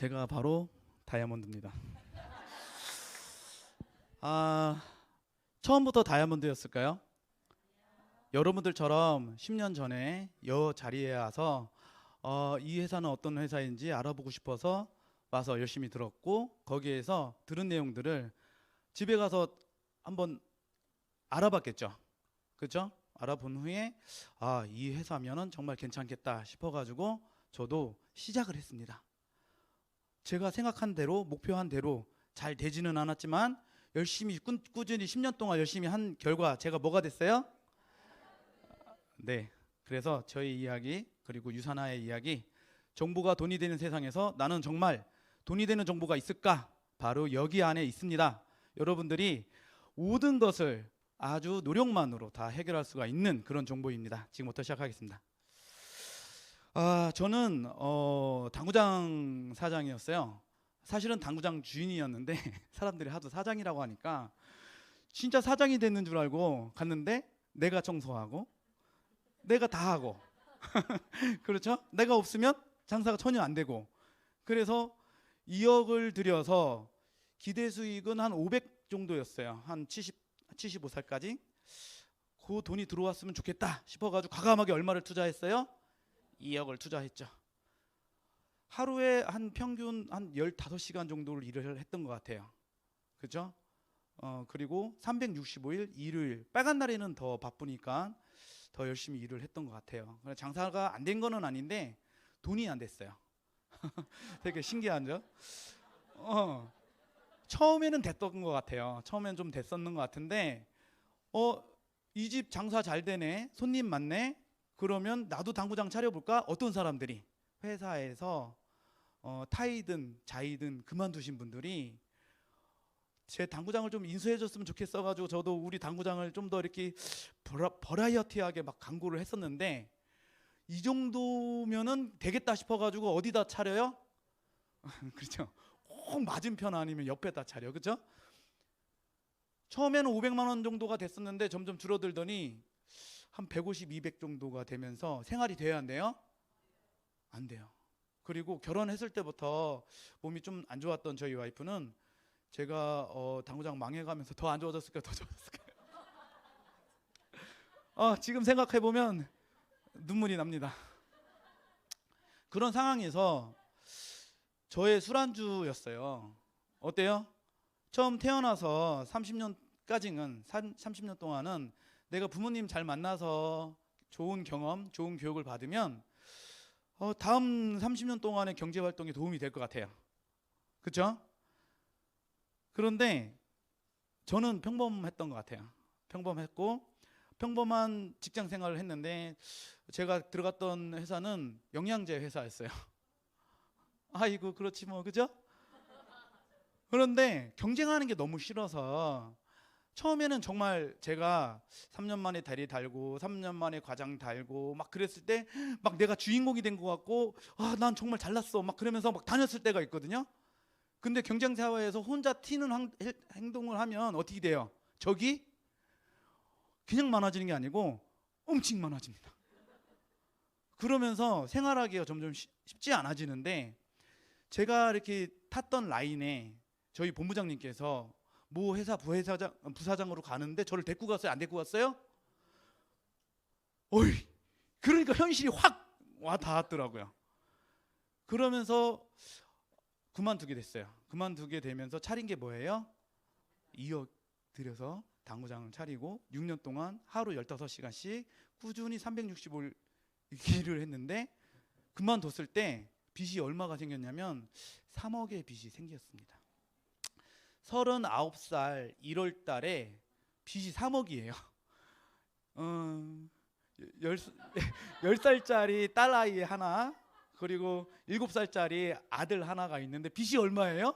제가 바로 다이아몬드입니다. 처음부터 다이아몬드였을까요? 여러분들처럼 10년 전에 여 자리에 와서 이 회사는 어떤 회사인지 알아보고 싶어서 와서 열심히 들었고, 거기에서 들은 내용들을 집에 가서 한번 알아봤겠죠. 그죠? 알아본 후에 이 회사면은 정말 괜찮겠다 싶어가지고 저도 시작을 했습니다. 제가 생각한 대로, 목표한 대로 잘 되지는 않았지만 열심히 꾸준히 10년 동안 열심히 한 결과 제가 뭐가 됐어요? 네. 그래서 저희 이야기, 그리고 유산화의 이야기, 정보가 돈이 되는 세상에서 나는 정말 돈이 되는 정보가 있을까? 바로 여기 안에 있습니다. 여러분들이 모든 것을 아주 노력만으로 다 해결할 수가 있는 그런 정보입니다. 지금부터 시작하겠습니다. 저는 당구장 사장이었어요. 사실은 당구장 주인이었는데 사람들이 하도 사장이라고 하니까 진짜 사장이 됐는 줄 알고 갔는데 내가 청소하고 내가 다 하고 그렇죠? 내가 없으면 장사가 전혀 안 되고, 그래서 2억을 들여서 기대 수익은 한 500 정도였어요. 한 75살까지 그 돈이 들어왔으면 좋겠다 싶어가지고 과감하게 얼마를 투자했어요? 2억을 투자했죠. 하루에 한 평균 한 15시간 정도를 일을 했던 것 같아요. 그죠? 그리고 365일 일요일 빨간 날에는 더 바쁘니까 더 열심히 일을 했던 것 같아요. 장사가 안 된 거는 아닌데 돈이 안 됐어요. 되게 신기하죠? 처음에는 됐던 것 같아요. 처음에는 좀 됐었는 것 같은데 이 집 장사 잘 되네, 손님 많네, 그러면 나도 당구장 차려볼까? 어떤 사람들이 회사에서 타이든 자이든 그만두신 분들이 제 당구장을 좀 인수해줬으면 좋겠어가지고 저도 우리 당구장을 좀 더 이렇게 버라이어티하게 막 광고를 했었는데, 이 정도면은 되겠다 싶어가지고 어디다 차려요? 그렇죠. 꼭 맞은편 아니면 옆에다 차려. 그렇죠? 처음에는 500만 원 정도가 됐었는데 점점 줄어들더니 한 150, 200 정도가 되면서 생활이 돼야 안 돼요? 안 돼요. 그리고 결혼했을 때부터 몸이 좀 안 좋았던 저희 와이프는 제가 당구장 망해가면서 더 안 좋아졌을까요? 더 좋아졌을까요? 지금 생각해보면 눈물이 납니다. 그런 상황에서 저의 술안주였어요. 어때요? 처음 태어나서 30년 동안은 내가 부모님 잘 만나서 좋은 경험, 좋은 교육을 받으면 다음 30년 동안의 경제 활동에 도움이 될 것 같아요. 그렇죠? 그런데 저는 평범했던 것 같아요. 평범했고 평범한 직장 생활을 했는데 제가 들어갔던 회사는 영양제 회사였어요. 아이고 그렇지 뭐, 그죠? 그런데 경쟁하는 게 너무 싫어서 처음에는 정말 제가 3년 만에 다리 달고 3년 만에 과장 달고 막 그랬을 때 막 내가 주인공이 된 것 같고 난 정말 잘났어 막 그러면서 막 다녔을 때가 있거든요. 근데 경쟁 사회에서 혼자 튀는 행동을 하면 어떻게 돼요? 적이 그냥 많아지는 게 아니고 엄청 많아집니다. 그러면서 생활하기가 점점 쉽지 않아지는데, 제가 이렇게 탔던 라인에 저희 본부장님께서 모 회사 부사장으로 가는데 저를 데리고 갔어요? 안 데리고 갔어요? 그러니까 현실이 확 와 닿았더라고요. 그러면서 그만두게 됐어요. 그만두게 되면서 차린 게 뭐예요? 2억 들여서 당구장을 차리고 6년 동안 하루 15시간씩 꾸준히 365일 일을 했는데, 그만뒀을 때 빚이 얼마가 생겼냐면 3억의 빚이 생겼습니다. 39살 1월 달에 빚이 3억이에요. 10살짜리 딸아이 하나, 그리고 7살짜리 아들 하나가 있는데 빚이 얼마예요?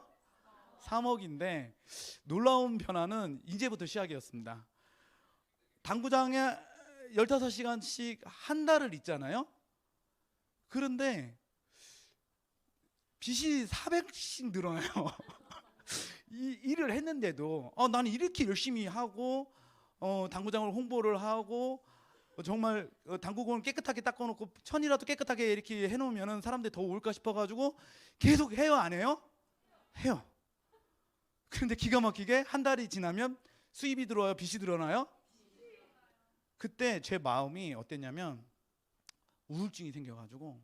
3억인데 놀라운 변화는 이제부터 시작이었습니다. 당구장에 15시간씩 한 달을 있잖아요. 그런데 빚이 400씩 늘어나요. 이 일을 했는데도 나는 이렇게 열심히 하고 당구장을 홍보를 하고 정말 당구공을 깨끗하게 닦아놓고 천이라도 깨끗하게 이렇게 해놓으면 사람들이 더 올까 싶어가지고 계속 해요, 안 해요? 해요. 그런데 기가 막히게 한 달이 지나면 수입이 들어와요, 빚이 들어나요? 그때 제 마음이 어땠냐면 우울증이 생겨가지고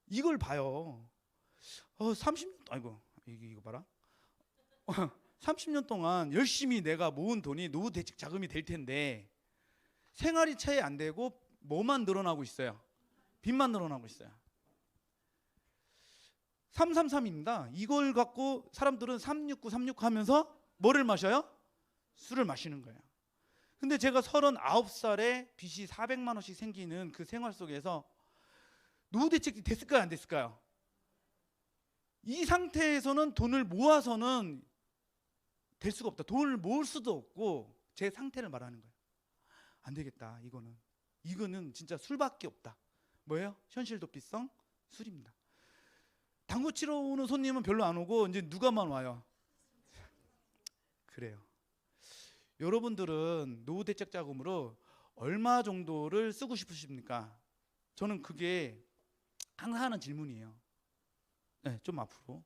이걸 봐요. 30년 아이고 이거 봐라. 30년 동안 열심히 내가 모은 돈이 노후 대책 자금이 될 텐데 생활이 채 안 되고 뭐만 늘어나고 있어요? 빚만 늘어나고 있어요. 333입니다. 이걸 갖고 사람들은 369, 369 하면서 뭐를 마셔요? 술을 마시는 거예요. 근데 제가 39살에 빚이 400만 원씩 생기는 그 생활 속에서 노후 대책이 됐을까요, 안 됐을까요? 이 상태에서는 돈을 모아서는 될 수가 없다. 돈을 모을 수도 없고 제 상태를 말하는 거예요. 안 되겠다. 이거는 진짜 술밖에 없다. 뭐예요? 현실 도피성 술입니다. 당구 치러 오는 손님은 별로 안 오고 이제 누가만 와요. 그래요. 여러분들은 노후 대책 자금으로 얼마 정도를 쓰고 싶으십니까? 저는 그게 항상 하는 질문이에요. 네, 좀 앞으로.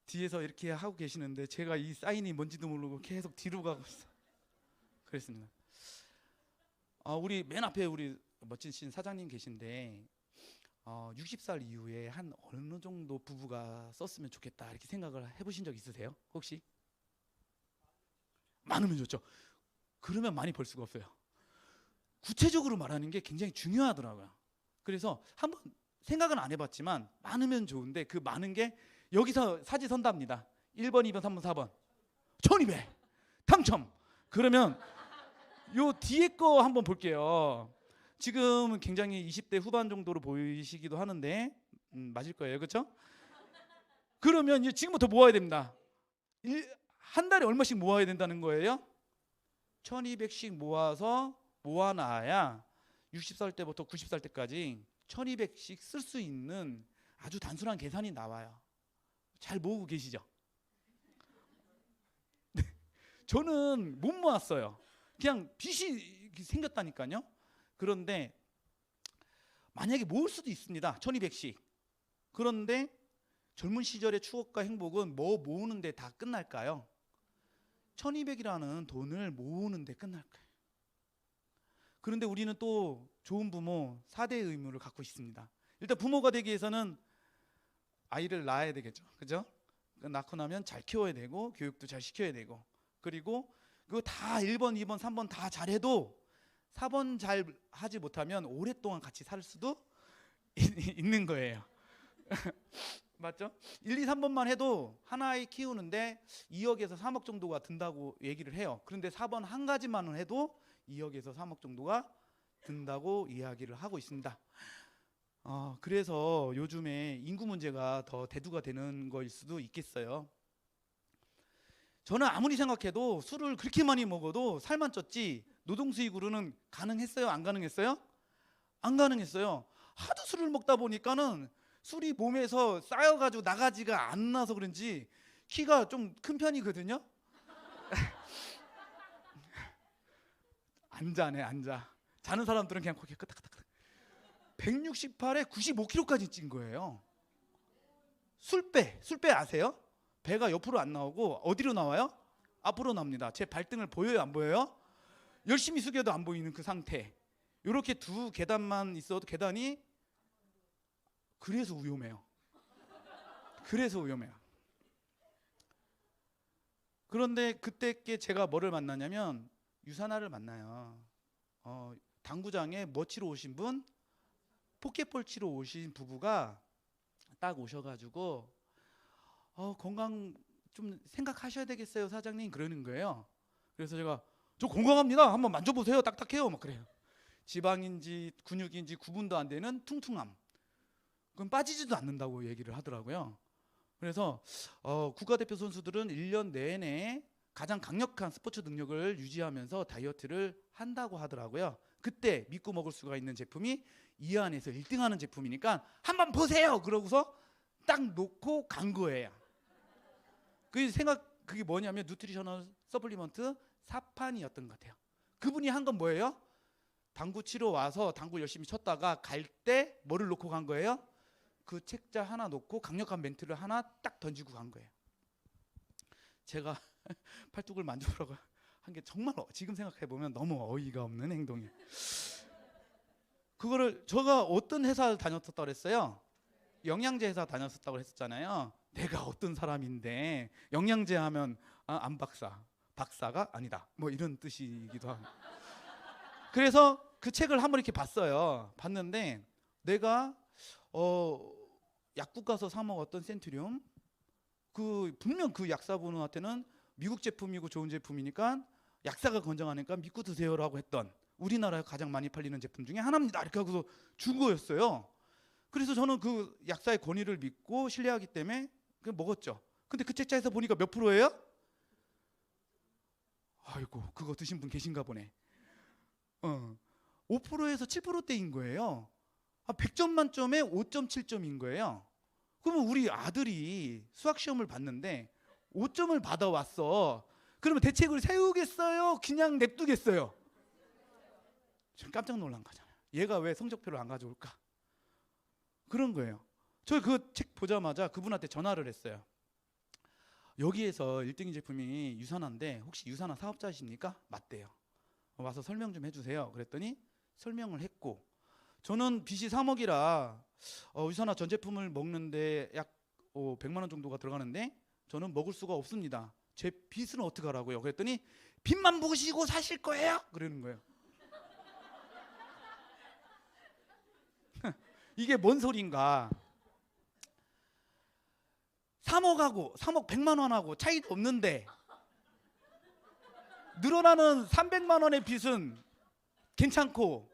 뒤에서 이렇게 하고 계시는데 제가 이 사인이 뭔지도 모르고 계속 뒤로 가고 있어요. 그랬습니다. 우리 맨 앞에 우리 멋진 사장님 계신데 60살 이후에 한 어느 정도 부부가 썼으면 좋겠다 이렇게 생각을 해보신 적 있으세요? 혹시? 많으면 좋죠. 그러면 많이 벌 수가 없어요. 구체적으로 말하는 게 굉장히 중요하더라고요. 그래서 한번 생각은 안 해봤지만 많으면 좋은데 그 많은 게 여기서 사지선답니다. 1번, 2번, 3번, 4번 1200 당첨. 그러면 요 뒤에 거 한번 볼게요. 지금 굉장히 20대 후반 정도로 보이시기도 하는데 맞을 거예요, 그렇죠? 그러면 이제 지금부터 모아야 됩니다. 한 달에 얼마씩 모아야 된다는 거예요? 1200씩 모아놔야 60살 때부터 90살 때까지 1200씩 쓸 수 있는 아주 단순한 계산이 나와요. 잘 모으고 계시죠? 네. 저는 못 모았어요. 그냥 빚이 생겼다니까요. 그런데 만약에 모을 수도 있습니다. 1200씩. 그런데 젊은 시절의 추억과 행복은 뭐 모으는 데 다 끝날까요? 1200이라는 돈을 모으는 데 끝날까요? 그런데 우리는 또 좋은 부모 4대의 의무를 갖고 있습니다. 일단 부모가 되기 위해서는 아이를 낳아야 되겠죠. 그죠? 낳고 나면 잘 키워야 되고 교육도 잘 시켜야 되고 그리고 그거 다 1번, 2번, 3번 다 잘해도 4번 잘 하지 못하면 오랫동안 같이 살 수도 있는 거예요. 맞죠? 1, 2, 3번만 해도 하나아이 키우는데 2억에서 3억 정도가 든다고 얘기를 해요. 그런데 4번 한 가지만 해도 2억에서 3억 정도가 든다고 이야기를 하고 있습니다. 그래서 요즘에 인구 문제가 더 대두가 되는 거일 수도 있겠어요. 저는 아무리 생각해도 술을 그렇게 많이 먹어도 살만 쪘지 노동수익으로는 가능했어요? 안 가능했어요? 안 가능했어요. 하도 술을 먹다 보니까는 술이 몸에서 쌓여가지고 나가지가 않아서 그런지 키가 좀 큰 편이거든요. 안 자네, 안 자. 자는 사람들은 그냥 거기에 끄덕끄덕 168에 95kg까지 찐 거예요. 술배 아세요? 배가 옆으로 안 나오고 어디로 나와요? 앞으로 나옵니다. 제 발등을 보여요, 안 보여요? 열심히 숙여도 안 보이는 그 상태. 이렇게 두 계단만 있어도 계단이 그래서 위험해요. 그래서 위험해요. 그런데 그때께 제가 뭐를 만나냐면 유사나를 만나요. 당구장에 뭐 치러 오신 분? 포켓볼 치러 오신 부부가 딱 오셔가지고 건강 좀 생각하셔야 되겠어요, 사장님. 그러는 거예요. 그래서 제가 저 건강합니다. 한번 만져보세요. 딱딱해요. 막 그래요. 지방인지 근육인지 구분도 안 되는 퉁퉁함. 그럼 빠지지도 않는다고 얘기를 하더라고요. 그래서 국가대표 선수들은 1년 내내 가장 강력한 스포츠 능력을 유지하면서 다이어트를 한다고 하더라고요. 그때 믿고 먹을 수가 있는 제품이 이 안에서 1등하는 제품이니까 한번 보세요. 그러고서 딱 놓고 간 거예요. 그게 뭐냐면 누트리셔널 서플리먼트 사판이었던 것 같아요. 그분이 한 건 뭐예요? 당구 치러 와서 당구 열심히 쳤다가 갈 때 뭐를 놓고 간 거예요? 그 책자 하나 놓고 강력한 멘트를 하나 딱 던지고 간 거예요. 제가 팔뚝을 만져보라고 한 게 정말 지금 생각해 보면 너무 어이가 없는 행동이에요. 그거를 제가 어떤 회사 다녔었다고 그랬어요? 영양제 회사 다녔었다고 했었잖아요. 내가 어떤 사람인데 영양제 하면 안 박사, 박사가 아니다 뭐 이런 뜻이기도 하고. 그래서 그 책을 한번 이렇게 봤어요. 봤는데 내가 약국 가서 사 먹었던 센트륨, 그 분명 그 약사분한테는 미국 제품이고 좋은 제품이니까 약사가 권장하니까 믿고 드세요라고 했던 우리나라에 가장 많이 팔리는 제품 중에 하나입니다. 이렇게 하고서 준 거였어요. 그래서 저는 그 약사의 권위를 믿고 신뢰하기 때문에 그 먹었죠. 근데 그 책자에서 보니까 몇 프로예요? 아이고, 그거 드신 분 계신가 보네. 5%에서 7%대인 거예요. 100점 만점에 5.7점인 거예요. 그러면 우리 아들이 수학 시험을 봤는데 5점을 받아왔어. 그러면 대책을 세우겠어요? 그냥 냅두겠어요? 좀 깜짝 놀란 거잖아요. 얘가 왜 성적표를 안 가져올까? 그런 거예요. 저 그 책 보자마자 그분한테 전화를 했어요. 여기에서 1등인 제품이 유산화인데 혹시 유산화 사업자이십니까? 맞대요. 와서 설명 좀 해주세요. 그랬더니 설명을 했고, 저는 빚이 3억이라 유산화 전 제품을 먹는데 약 100만 원 정도가 들어가는데 저는 먹을 수가 없습니다. 제 빚은 어떻게 하라고요? 그랬더니 빚만 보시고 사실 거예요? 그러는 거예요. 이게 뭔 소린가? 3억하고 3억 100만 원하고 차이도 없는데 늘어나는 300만 원의 빚은 괜찮고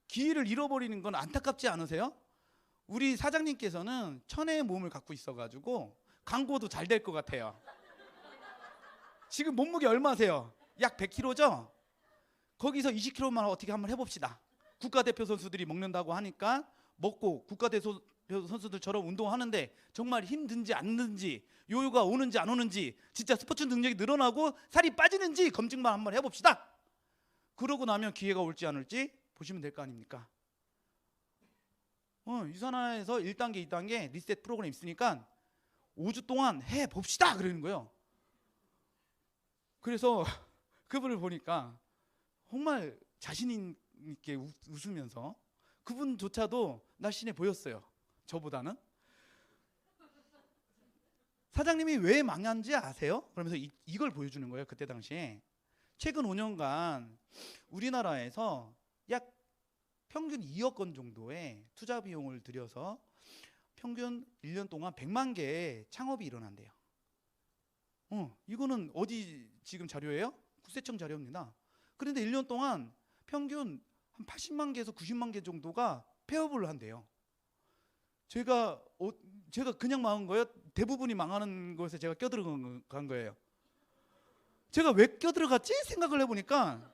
기회를 잃어버리는 건 안타깝지 않으세요? 우리 사장님께서는 천혜의 몸을 갖고 있어가지고 광고도 잘 될 것 같아요. 지금 몸무게 얼마세요? 약 100kg죠? 거기서 20kg만 어떻게 한번 해봅시다. 국가대표 선수들이 먹는다고 하니까 먹고 국가대표 선수들처럼 운동하는데 정말 힘든지 안 드는지, 요요가 오는지 안 오는지, 진짜 스포츠 능력이 늘어나고 살이 빠지는지 검증만 한번 해봅시다. 그러고 나면 기회가 올지 안 올지 보시면 될 거 아닙니까? 유산화에서 1단계, 2단계 리셋 프로그램 있으니까 5주 동안 해봅시다 그러는 거예요. 그래서 그분을 보니까 정말 자신 있게 웃으면서 그분조차도 날씬해 보였어요. 저보다는. 사장님이 왜 망한지 아세요? 그러면서 이걸 보여주는 거예요. 그때 당시에 최근 5년간 우리나라에서 약 평균 2억 원 정도의 투자 비용을 들여서 평균 1년 동안 100만 개의 창업이 일어난대요. 이거는 어디 지금 자료예요? 국세청 자료입니다. 그런데 1년 동안 평균 한 80만 개에서 90만 개 정도가 폐업을 한대요. 제가 그냥 망한 거예요? 대부분이 망하는 것에 제가 껴들어간 거예요. 제가 왜 껴들어갔지? 생각을 해보니까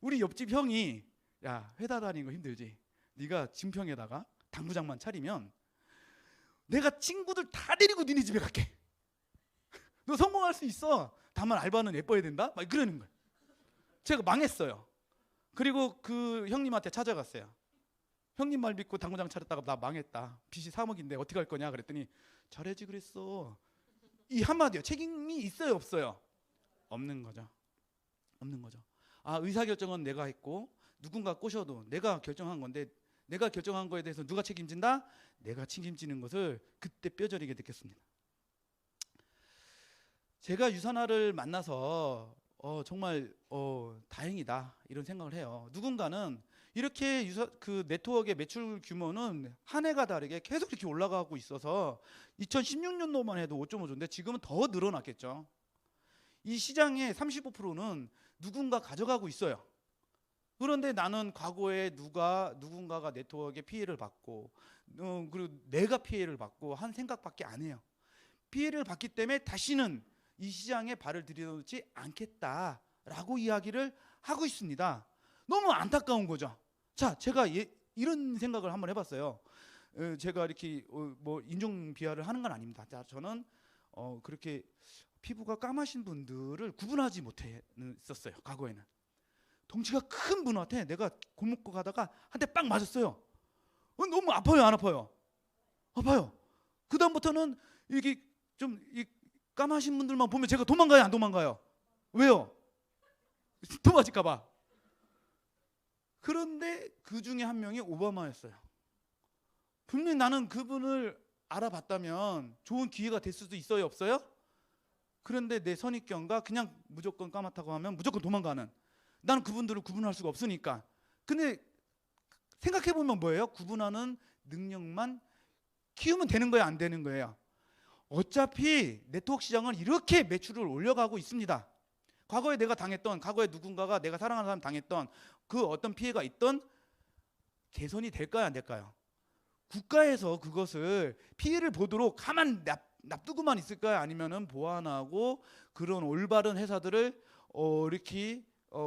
우리 옆집 형이, 야, 회사 다니는 거 힘들지? 네가 진평에다가 당구장만 차리면 내가 친구들 다 데리고 니네 집에 갈게. 너 성공할 수 있어. 다만 알바는 예뻐야 된다? 막 그러는 거예요. 제가 망했어요. 그리고 그 형님한테 찾아갔어요. 형님 말 믿고 당구장 차렸다가 나 망했다. 빚이 3억인데 어떻게 할 거냐? 그랬더니 잘해지 그랬어. 이 한마디요. 책임이 있어요, 없어요? 없는 거죠. 없는 거죠. 의사결정은 내가 했고 누군가 꼬셔도 내가 결정한 건데, 내가 결정한 거에 대해서 누가 책임진다? 내가 책임지는 것을 그때 뼈저리게 느꼈습니다. 제가 유산화를 만나서 정말 다행이다 이런 생각을 해요. 누군가는 이렇게 그 네트워크의 매출 규모는 한 해가 다르게 계속 이렇게 올라가고 있어서 2016년도만 해도 5.5조인데 지금은 더 늘어났겠죠. 이 시장의 35%는 누군가 가져가고 있어요. 그런데 나는 과거에 누군가가 네트워크에 피해를 받고 그리고 내가 피해를 받고 한 생각밖에 안 해요. 피해를 받기 때문에 다시는 이 시장에 발을 들여놓지 않겠다라고 이야기를 하고 있습니다. 너무 안타까운 거죠. 자, 제가 이런 생각을 한번 해봤어요. 제가 이렇게 뭐 인종 비하를 하는 건 아닙니다. 자, 저는 그렇게 피부가 까마신 분들을 구분하지 못했었어요. 과거에는. 덩치가 큰 분한테 내가 골목 가다가 한 대 빵 맞았어요. 너무 아파요, 안 아파요? 아파요. 그 다음부터는 이게 좀 까마신 분들만 보면 제가 도망가요, 안 도망가요? 왜요? 또 맞을까봐. 그런데 그 중에 한 명이 오바마였어요. 분명히 나는 그분을 알아봤다면 좋은 기회가 될 수도 있어요, 없어요? 그런데 내 선입견과 그냥 무조건 까맣다고 하면 무조건 도망가는, 나는 그분들을 구분할 수가 없으니까. 근데 생각해보면 뭐예요? 구분하는 능력만 키우면 되는 거예요, 안 되는 거예요? 어차피 네트워크 시장은 이렇게 매출을 올려가고 있습니다. 과거에 내가 당했던, 과거에 누군가가 내가 사랑하는 사람 당했던 그 어떤 피해가 있던 개선이 될까요, 안 될까요? 국가에서 그것을 피해를 보도록 가만 놔두고만 있을까요? 아니면은 보완하고 그런 올바른 회사들을 이렇게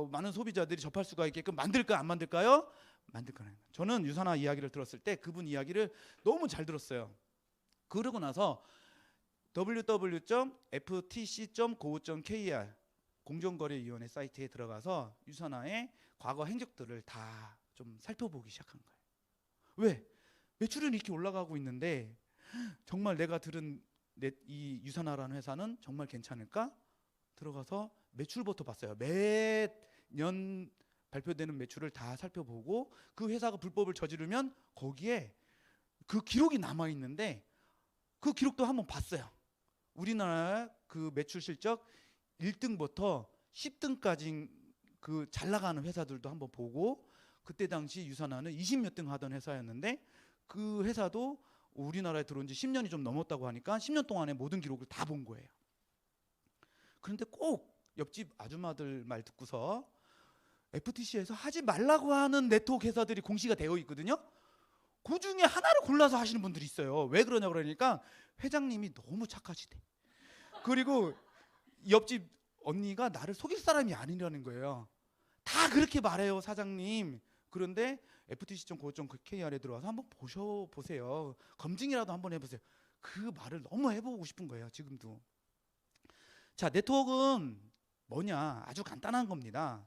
많은 소비자들이 접할 수가 있게끔 만들까요, 안 만들까요? 만들 거예요. 저는 유산화 이야기를 들었을 때 그분 이야기를 너무 잘 들었어요. 그러고 나서 www.ftc.go.kr 공정거래위원회 사이트에 들어가서 유산화의 과거 행적들을 다 좀 살펴보기 시작한 거예요. 왜? 매출은 이렇게 올라가고 있는데 정말 내가 들은 이 유산화라는 회사는 정말 괜찮을까? 들어가서 매출부터 봤어요. 매년 발표되는 매출을 다 살펴보고 그 회사가 불법을 저지르면 거기에 그 기록이 남아 있는데 그 기록도 한번 봤어요. 우리나라 그 매출 실적 1등부터 10등까지 그 잘 나가는 회사들도 한번 보고, 그때 당시 유산화는 20몇 등 하던 회사였는데 그 회사도 우리나라에 들어온 지 10년이 좀 넘었다고 하니까 10년 동안의 모든 기록을 다 본 거예요. 그런데 꼭 옆집 아줌마들 말 듣고서 FTC에서 하지 말라고 하는 네트워크 회사들이 공시가 되어 있거든요. 그 중에 하나를 골라서 하시는 분들이 있어요. 왜 그러냐 그러니까 회장님이 너무 착하시대. 그리고 옆집 언니가 나를 속일 사람이 아니라는 거예요. 다 그렇게 말해요, 사장님. 그런데 ftc.go.kr에 들어와서 한번 보세요. 검증이라도 한번 해보세요. 그 말을 너무 해보고 싶은 거예요, 지금도. 자, 네트워크는 뭐냐? 아주 간단한 겁니다.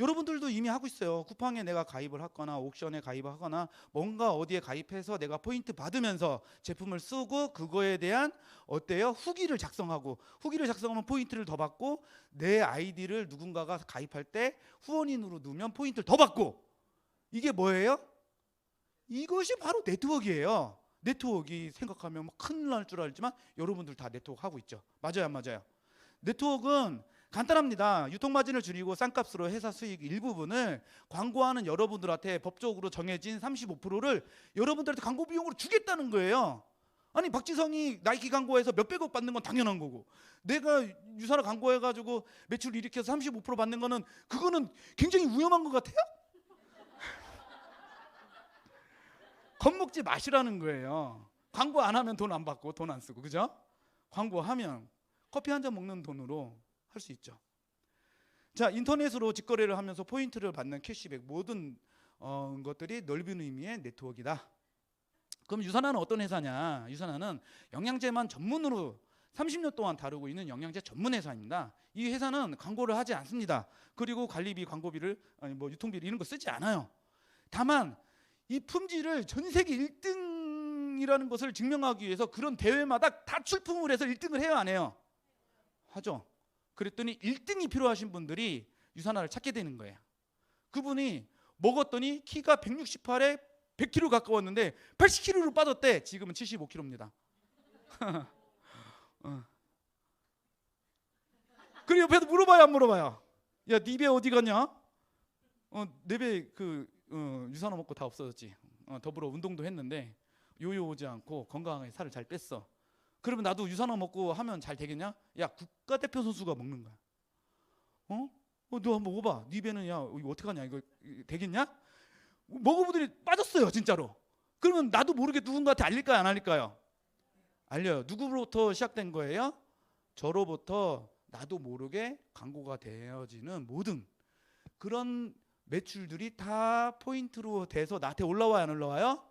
여러분들도 이미 하고 있어요. 쿠팡에 내가 가입을 하거나 옥션에 가입을 하거나 뭔가 어디에 가입해서 내가 포인트 받으면서 제품을 쓰고 그거에 대한 어때요? 후기를 작성하고, 후기를 작성하면 포인트를 더 받고, 내 아이디를 누군가가 가입할 때 후원인으로 넣으면 포인트를 더 받고. 이게 뭐예요? 이것이 바로 네트워크예요. 네트워크 생각하면 큰일 날 줄 알지만 여러분들 다 네트워크 하고 있죠. 맞아요, 안 맞아요? 네트워크는 간단합니다. 유통마진을 줄이고 싼값으로 회사 수익 일부분을 광고하는 여러분들한테 법적으로 정해진 35%를 여러분들한테 광고 비용으로 주겠다는 거예요. 아니, 박지성이 나이키 광고에서 몇백억 받는 건 당연한 거고, 내가 유산화 광고해가지고 매출 일으켜서 35% 받는 거는, 그거는 굉장히 위험한 것 같아요? 겁먹지 마시라는 거예요. 광고 안 하면 돈 안 받고 돈 안 쓰고, 그죠? 광고하면 커피 한 잔 먹는 돈으로 할 수 있죠. 자, 인터넷으로 직거래를 하면서 포인트를 받는 캐시백, 모든 것들이 넓은 의미의 네트워크이다. 그럼 유산화는 어떤 회사냐? 유산화는 영양제만 전문으로 30년 동안 다루고 있는 영양제 전문 회사입니다. 이 회사는 광고를 하지 않습니다. 그리고 관리비, 광고비를 유통비를 이런 거 쓰지 않아요. 다만 이 품질을 전 세계 1등이라는 것을 증명하기 위해서 그런 대회마다 다 출품을 해서 1등을 해요, 안 해요? 하죠. 그랬더니 1등이 필요하신 분들이 유산화를 찾게 되는 거예요. 그분이 먹었더니 키가 168에 100kg 가까웠는데 80kg로 빠졌대. 지금은 75kg입니다. 그리고 옆에서 물어봐요, 안 물어봐요? 야, 네 배 어디 갔냐? 내 배 유산화 먹고 다 없어졌지. 더불어 운동도 했는데 요요 오지 않고 건강하게 살을 잘 뺐어. 그러면 나도 유산화 먹고 하면 잘 되겠냐? 야, 국가대표 선수가 먹는 거야. 너 한번 먹어봐. 네 배는 야 이거 어떻게 하냐? 이거 되겠냐? 먹어보더니 빠졌어요, 진짜로. 그러면 나도 모르게 누군가한테 알릴까요, 안 알릴까요? 알려요. 누구로부터 시작된 거예요? 저로부터 나도 모르게 광고가 되어지는 모든 그런 매출들이 다 포인트로 돼서 나한테 올라와요, 안 올라와요?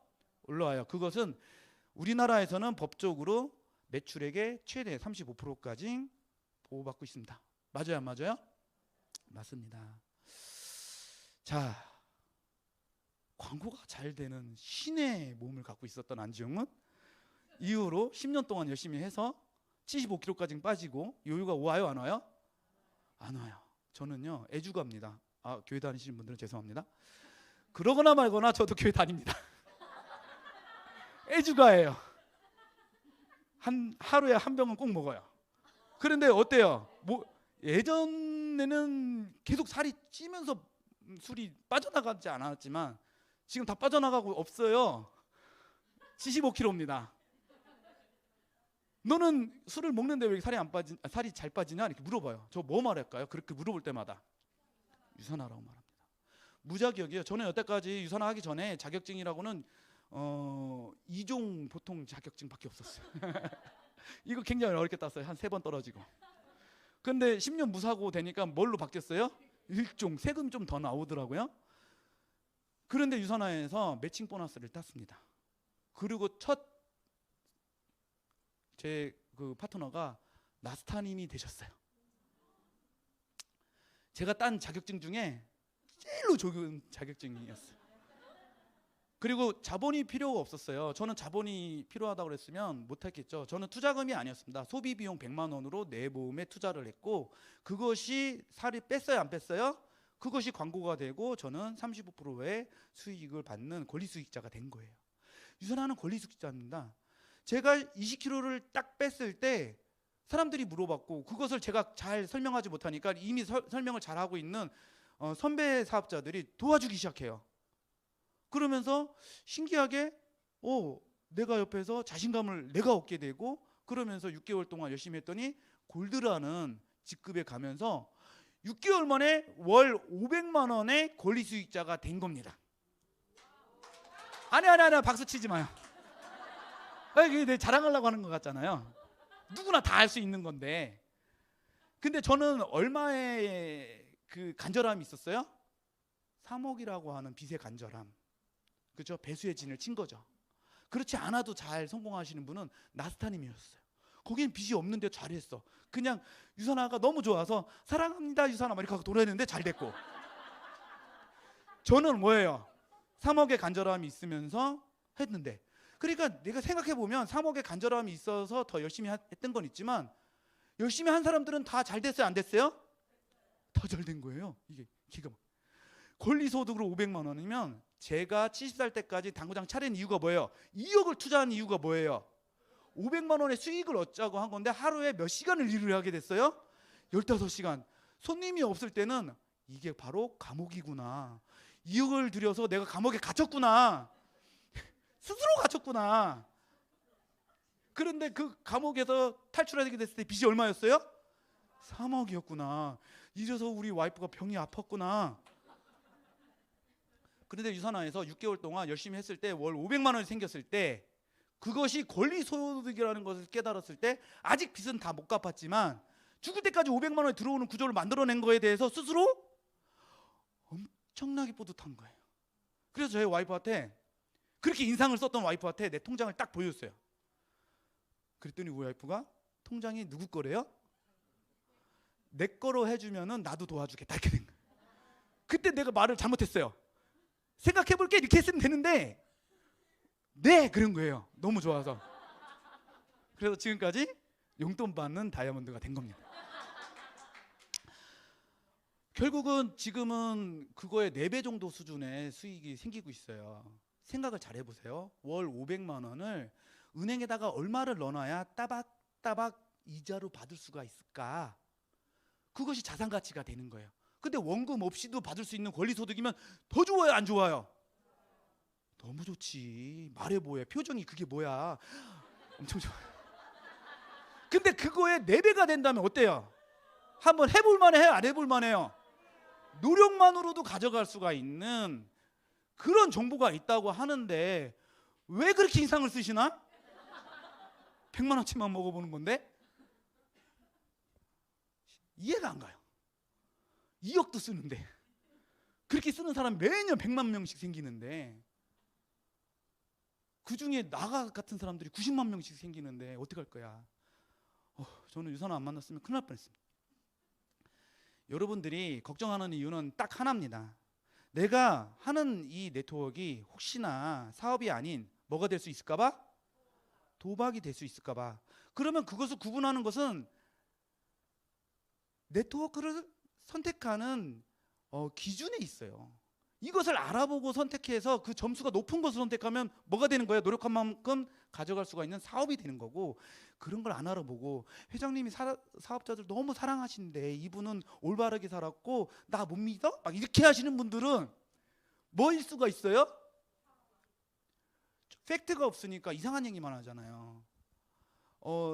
올라와요. 그것은 우리나라에서는 법적으로 매출액의 최대 35%까지 보호받고 있습니다. 맞아요, 안 맞아요? 맞습니다. 자, 광고가 잘 되는 신의 몸을 갖고 있었던 안지용은 이후로 10년 동안 열심히 해서 75kg까지 빠지고 요요가 와요 안 와요? 안 와요. 저는요 애주가입니다. 교회 다니시는 분들은 죄송합니다. 그러거나 말거나 저도 교회 다닙니다. 애주가예요. 하루에 한 병은 꼭 먹어요. 그런데 어때요? 예전에는 계속 살이 찌면서 술이 빠져나가지 않았지만 지금 다 빠져나가고 없어요. 75kg입니다. 너는 술을 먹는데 왜 살이 잘 빠지냐 이렇게 물어봐요. 저 뭐 말할까요? 그렇게 물어볼 때마다 유산하라고 말합니다. 무자격이에요. 저는 여태까지 유산하기 전에 자격증이라고는 2종 보통 자격증밖에 없었어요. 이거 굉장히 어렵게 땄어요. 한 3번 떨어지고. 근데 10년 무사고 되니까 뭘로 바뀌었어요? 1종 세금 좀 더 나오더라고요. 그런데 유산화에서 매칭 보너스를 땄습니다. 그리고 제 그 파트너가 나스타님이 되셨어요. 제가 딴 자격증 중에 제일로 좋은 자격증이었어요. 그리고 자본이 필요가 없었어요. 저는 자본이 필요하다고 그랬으면 못했겠죠. 저는 투자금이 아니었습니다. 소비 비용 100만 원으로 내 보험에 투자를 했고 그것이 살이 뺐어요 안 뺐어요? 그것이 광고가 되고 저는 35%의 수익을 받는 권리수익자가 된 거예요. 유산하는 권리수익자입니다. 제가 20kg를 딱 뺐을 때 사람들이 물어봤고 그것을 제가 잘 설명하지 못하니까 이미 설명을 잘하고 있는 선배 사업자들이 도와주기 시작해요. 그러면서 신기하게 내가 옆에서 자신감을 내가 얻게 되고 그러면서 6개월 동안 열심히 했더니 골드라는 직급에 가면서 6개월 만에 월 500만 원의 권리 수익자가 된 겁니다. 아니 박수 치지 마요. 이게 내 자랑하려고 하는 것 같잖아요. 누구나 다 할 수 있는 건데. 근데 저는 얼마의 그 간절함이 있었어요? 3억이라고 하는 빚의 간절함. 그렇죠? 배수의 진을 친 거죠. 그렇지 않아도 잘 성공하시는 분은 나스타님이었어요. 거기는 빚이 없는데 잘했어. 그냥 유산화가 너무 좋아서 사랑합니다 유산화 이렇게 하고 돌아했는데 잘 됐고. 저는 뭐예요? 3억의 간절함이 있으면서 했는데 그러니까 내가 생각해보면 3억의 간절함이 있어서 더 열심히 했던 건 있지만 열심히 한 사람들은 다 잘 됐어요 안 됐어요? 더 잘 된 거예요. 이게 기가 막. 권리소득으로 500만 원이면 제가 70살 때까지 당구장 차린 이유가 뭐예요? 2억을 투자한 이유가 뭐예요? 500만 원의 수익을 얻자고 한 건데 하루에 몇 시간을 일을 하게 됐어요? 15시간. 손님이 없을 때는 이게 바로 감옥이구나. 2억을 들여서 내가 감옥에 갇혔구나. 스스로 갇혔구나. 그런데 그 감옥에서 탈출하게 됐을 때 빚이 얼마였어요? 3억이었구나. 이래서 우리 와이프가 병이 아팠구나. 그런데 유산화에서 6개월 동안 열심히 했을 때 월 500만 원이 생겼을 때 그것이 권리소득이라는 것을 깨달았을 때 아직 빚은 다 못 갚았지만 죽을 때까지 500만 원이 들어오는 구조를 만들어낸 거에 대해서 스스로 엄청나게 뿌듯한 거예요. 그래서 저희 와이프한테 그렇게 인상을 썼던 와이프한테 내 통장을 딱 보여줬어요. 그랬더니 우리 와이프가 통장이 누구 거래요? 내 거로 해주면은 나도 도와주겠다 이렇게 된 거예요. 그때 내가 말을 잘못했어요. 생각해볼게 이렇게 했으면 되는데 네 그런 거예요. 너무 좋아서. 그래서 지금까지 용돈 받는 다이아몬드가 된 겁니다. 결국은 지금은 그거의 4배 정도 수준의 수익이 생기고 있어요. 생각을 잘 해보세요. 월 500만 원을 은행에다가 얼마를 넣어놔야 따박따박 이자로 받을 수가 있을까? 그것이 자산 가치가 되는 거예요. 근데 원금 없이도 받을 수 있는 권리소득이면 더 좋아요 안 좋아요? 너무 좋지. 말해 뭐야 표정이 그게 뭐야. 엄청 좋아요. 근데 그거에 4배가 된다면 어때요? 한번 해볼 만해요 안 해볼 만해요? 노력만으로도 가져갈 수가 있는 그런 정보가 있다고 하는데 왜 그렇게 인상을 쓰시나? 100만 원치만 먹어보는 건데 이해가 안 가요. 2억도 쓰는데 그렇게 쓰는 사람 매년 100만 명씩 생기는데 그중에 나 같은 사람들이 90만 명씩 생기는데 어떡할 거야. 저는 유산화 안 만났으면 큰일 날 뻔했습니다. 여러분들이 걱정하는 이유는 딱 하나입니다. 내가 하는 이 네트워크가 혹시나 사업이 아닌 뭐가 될 수 있을까 봐? 도박이 될 수 있을까 봐. 그러면 그것을 구분하는 것은 네트워크를 선택하는 기준에 있어요. 이것을 알아보고 선택해서 그 점수가 높은 것을 선택하면 뭐가 되는 거예요? 노력한 만큼 가져갈 수가 있는 사업이 되는 거고, 그런 걸 안 알아보고 회장님이 사업자들 너무 사랑하시는데 이분은 올바르게 살았고 나 못 믿어? 막 이렇게 하시는 분들은 뭐일 수가 있어요? 팩트가 없으니까 이상한 얘기만 하잖아요.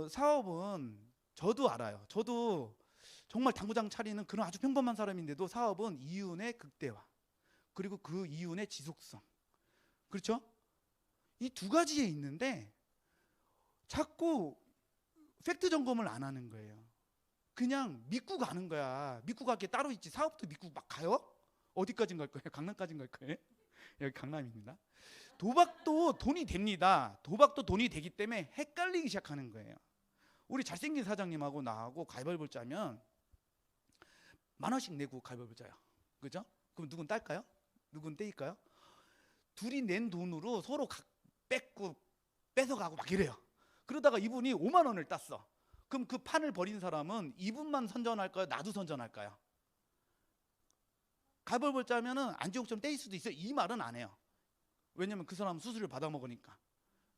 사업은 저도 알아요. 저도 정말 당구장 차리는 그런 아주 평범한 사람인데도 사업은 이윤의 극대화, 그리고 그 이윤의 지속성, 그렇죠? 이 두 가지에 있는데 자꾸 팩트 점검을 안 하는 거예요. 그냥 믿고 가는 거야. 믿고 갈 게 따로 있지. 사업도 믿고 막 가요? 어디까지 갈 거예요? 강남까지 갈 거예요? 여기 강남입니다. 도박도 돈이 됩니다. 도박도 돈이 되기 때문에 헷갈리기 시작하는 거예요. 우리 잘생긴 사장님하고 나하고 가위바위보를 짜면 10,000원씩 내고 가위바위보 짜요. 그죠? 그럼 누군 딸까요? 누군 떼일까요? 둘이 낸 돈으로 서로 뺏어가고 막 이래요. 그러다가 이분이 5만 원을 땄어. 그럼 그 판을 벌인 사람은 이분만 선전할까요? 나도 선전할까요? 가위바위보를 짜면은 안지용처럼 떼일 수도 있어요. 이 말은 안 해요. 왜냐면 그 사람은 수수료를 받아 먹으니까.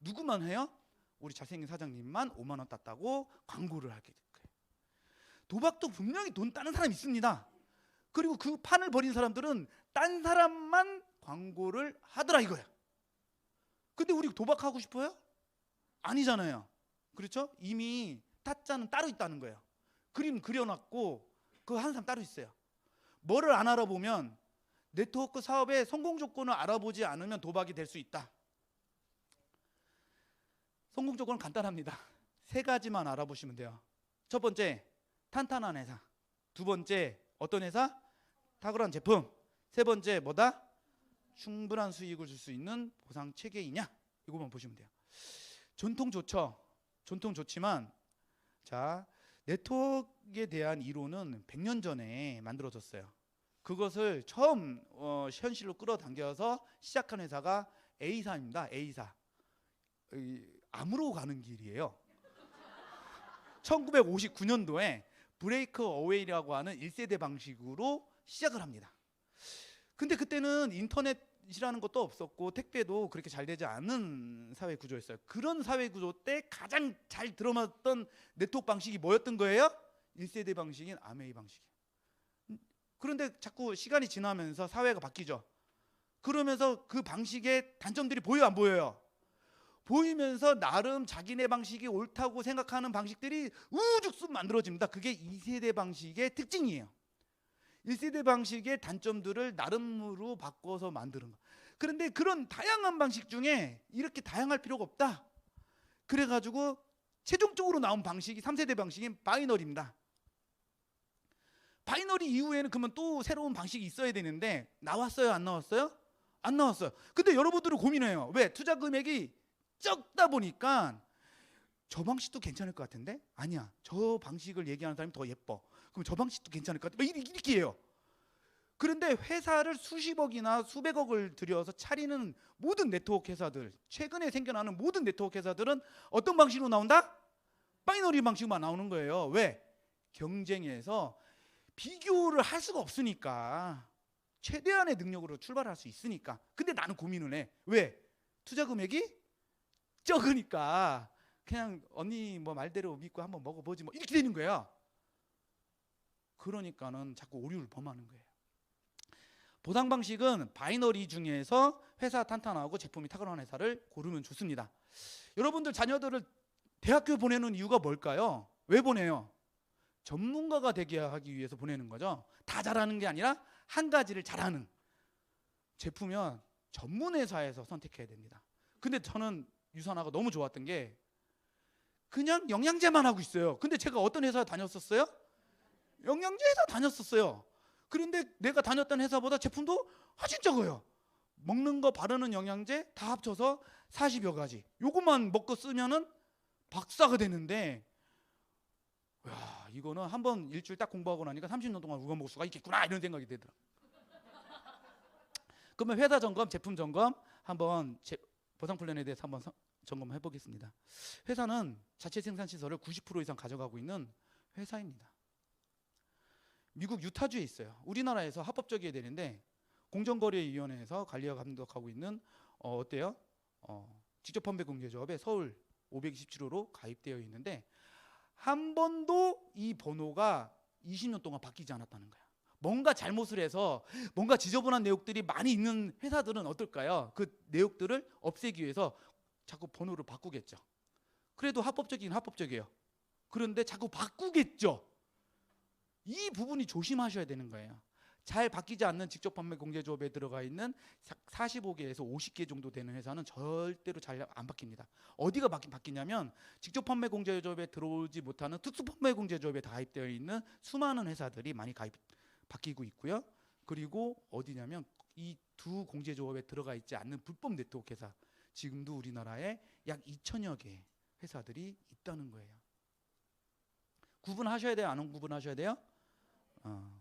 누구만 해요? 우리 잘생긴 사장님만 5만 원 땄다고 광고를 하게 될 거예요. 도박도 분명히 돈 따는 사람이 있습니다. 그리고 그 판을 벌인 사람들은 딴 사람만 광고를 하더라 이거야. 근데 우리 도박하고 싶어요? 아니잖아요. 그렇죠? 이미 타짜는 따로 있다는 거예요. 그림 그려놨고 그 하는 사람 따로 있어요. 뭐를 안 알아보면, 네트워크 사업의 성공 조건을 알아보지 않으면 도박이 될 수 있다. 성공 조건은 간단합니다. 3가지만 알아보시면 돼요. 첫 번째, 탄탄한 회사. 두 번째, 어떤 회사? 탁월한 제품. 세 번째, 뭐다? 충분한 수익을 줄 수 있는 보상 체계이냐? 이거만 보시면 돼요. 전통 좋죠. 전통 좋지만, 자, 네트워크에 대한 이론은 100년 전에 만들어졌어요. 그것을 처음 현실로 끌어당겨서 시작한 회사가 A사입니다. A사. 암으로 가는 길이에요. 1959년도에 브레이크 어웨이라고 하는 1세대 방식으로 시작을 합니다. 근데 그때는 인터넷이라는 것도 없었고 택배도 그렇게 잘 되지 않은 사회 구조였어요. 그런 사회 구조 때 가장 잘 들어맞던 네트워크 방식이 뭐였던 거예요? 1세대 방식인 아메이 방식이에요. 그런데 자꾸 시간이 지나면서 사회가 바뀌죠. 그러면서 그 방식의 단점들이 보여요, 안 보여요? 보이면서 나름 자기네 방식이 옳다고 생각하는 방식들이 우죽순 만들어집니다. 그게 2세대 방식의 특징이에요. 1세대 방식의 단점들을 나름으로 바꿔서 만드는 거. 그런데 그런 다양한 방식 중에 이렇게 다양할 필요가 없다. 그래가지고 최종적으로 나온 방식이 3세대 방식인 바이너리입니다. 바이너리 이후에는 그러면 또 새로운 방식이 있어야 되는데 나왔어요, 안 나왔어요? 안 나왔어요. 근데 여러분들은 고민해요. 왜? 투자 금액이 적다 보니까 저 방식도 괜찮을 것 같은데? 아니야, 저 방식을 얘기하는 사람이 더 예뻐. 그럼 저 방식도 괜찮을 것 같아. 이렇게 해요. 그런데 회사를 수십억이나 수백억을 들여서 차리는 모든 네트워크 회사들, 최근에 생겨나는 모든 네트워크 회사들은 어떤 방식으로 나온다? 바이너리 방식만 나오는 거예요. 왜? 경쟁에서 비교를 할 수가 없으니까. 최대한의 능력으로 출발할 수 있으니까. 근데 나는 고민을 해. 왜? 투자 금액이 적으니까 그냥 언니 뭐 말대로 믿고 한번 먹어보지 뭐 이렇게 되는 거예요. 그러니까는 자꾸 오류를 범하는 거예요. 보상 방식은 바이너리 중에서 회사 탄탄하고 제품이 탁월한 회사를 고르면 좋습니다. 여러분들 자녀들을 대학교 보내는 이유가 뭘까요? 왜 보내요? 전문가가 되게 하기 위해서 보내는 거죠. 다 잘하는 게 아니라 한 가지를 잘하는. 제품은 전문 회사에서 선택해야 됩니다. 근데 저는 유산하고 너무 좋았던 게 그냥 영양제만 하고 있어요. 근데 제가 어떤 회사 다녔었어요? 영양제 회사 다녔었어요. 그런데 내가 다녔던 회사보다 제품도 훨씬 적어요. 먹는 거 바르는 영양제 다 합쳐서 40여 가지. 요것만 먹고 쓰면은 박사가 되는데, 야, 이거는 한번 일주일 딱 공부하고 나니까 30년 동안 우거 먹을 수가 있겠구나 이런 생각이 되더라. 그러면 회사 점검, 제품 점검 한번 보상 플랜에 대해서 한번 점검해 보겠습니다. 회사는 자체 생산 시설을 90% 이상 가져가고 있는 회사입니다. 미국 유타주에 있어요. 우리나라에서 합법적이어야 되는데 공정거래위원회에서 관리와 감독하고 있는 어때요? 직접 판매 공제조합에 서울 527호로 가입되어 있는데 한 번도 이 번호가 20년 동안 바뀌지 않았다는 거야. 뭔가 잘못을 해서 뭔가 지저분한 내용들이 많이 있는 회사들은 어떨까요? 그 내용들을 없애기 위해서 자꾸 번호를 바꾸겠죠. 그래도 합법적이긴 합법적이에요. 그런데 자꾸 바꾸겠죠. 이 부분이 조심하셔야 되는 거예요. 잘 바뀌지 않는 직접 판매 공제조합에 들어가 있는 45개에서 50개 정도 되는 회사는 절대로 잘 안 바뀝니다. 어디가 바뀌냐면 직접 판매 공제조합에 들어오지 못하는 특수 판매 공제조합에 가입되어 있는 수많은 회사들이 많이 바뀌고 있고요. 그리고 어디냐면 이 두 공제조합에 들어가 있지 않는 불법 네트워크 회사, 지금도 우리나라에 약 2천여 개 회사들이 있다는 거예요. 구분하셔야 돼요? 안 구분하셔야 돼요?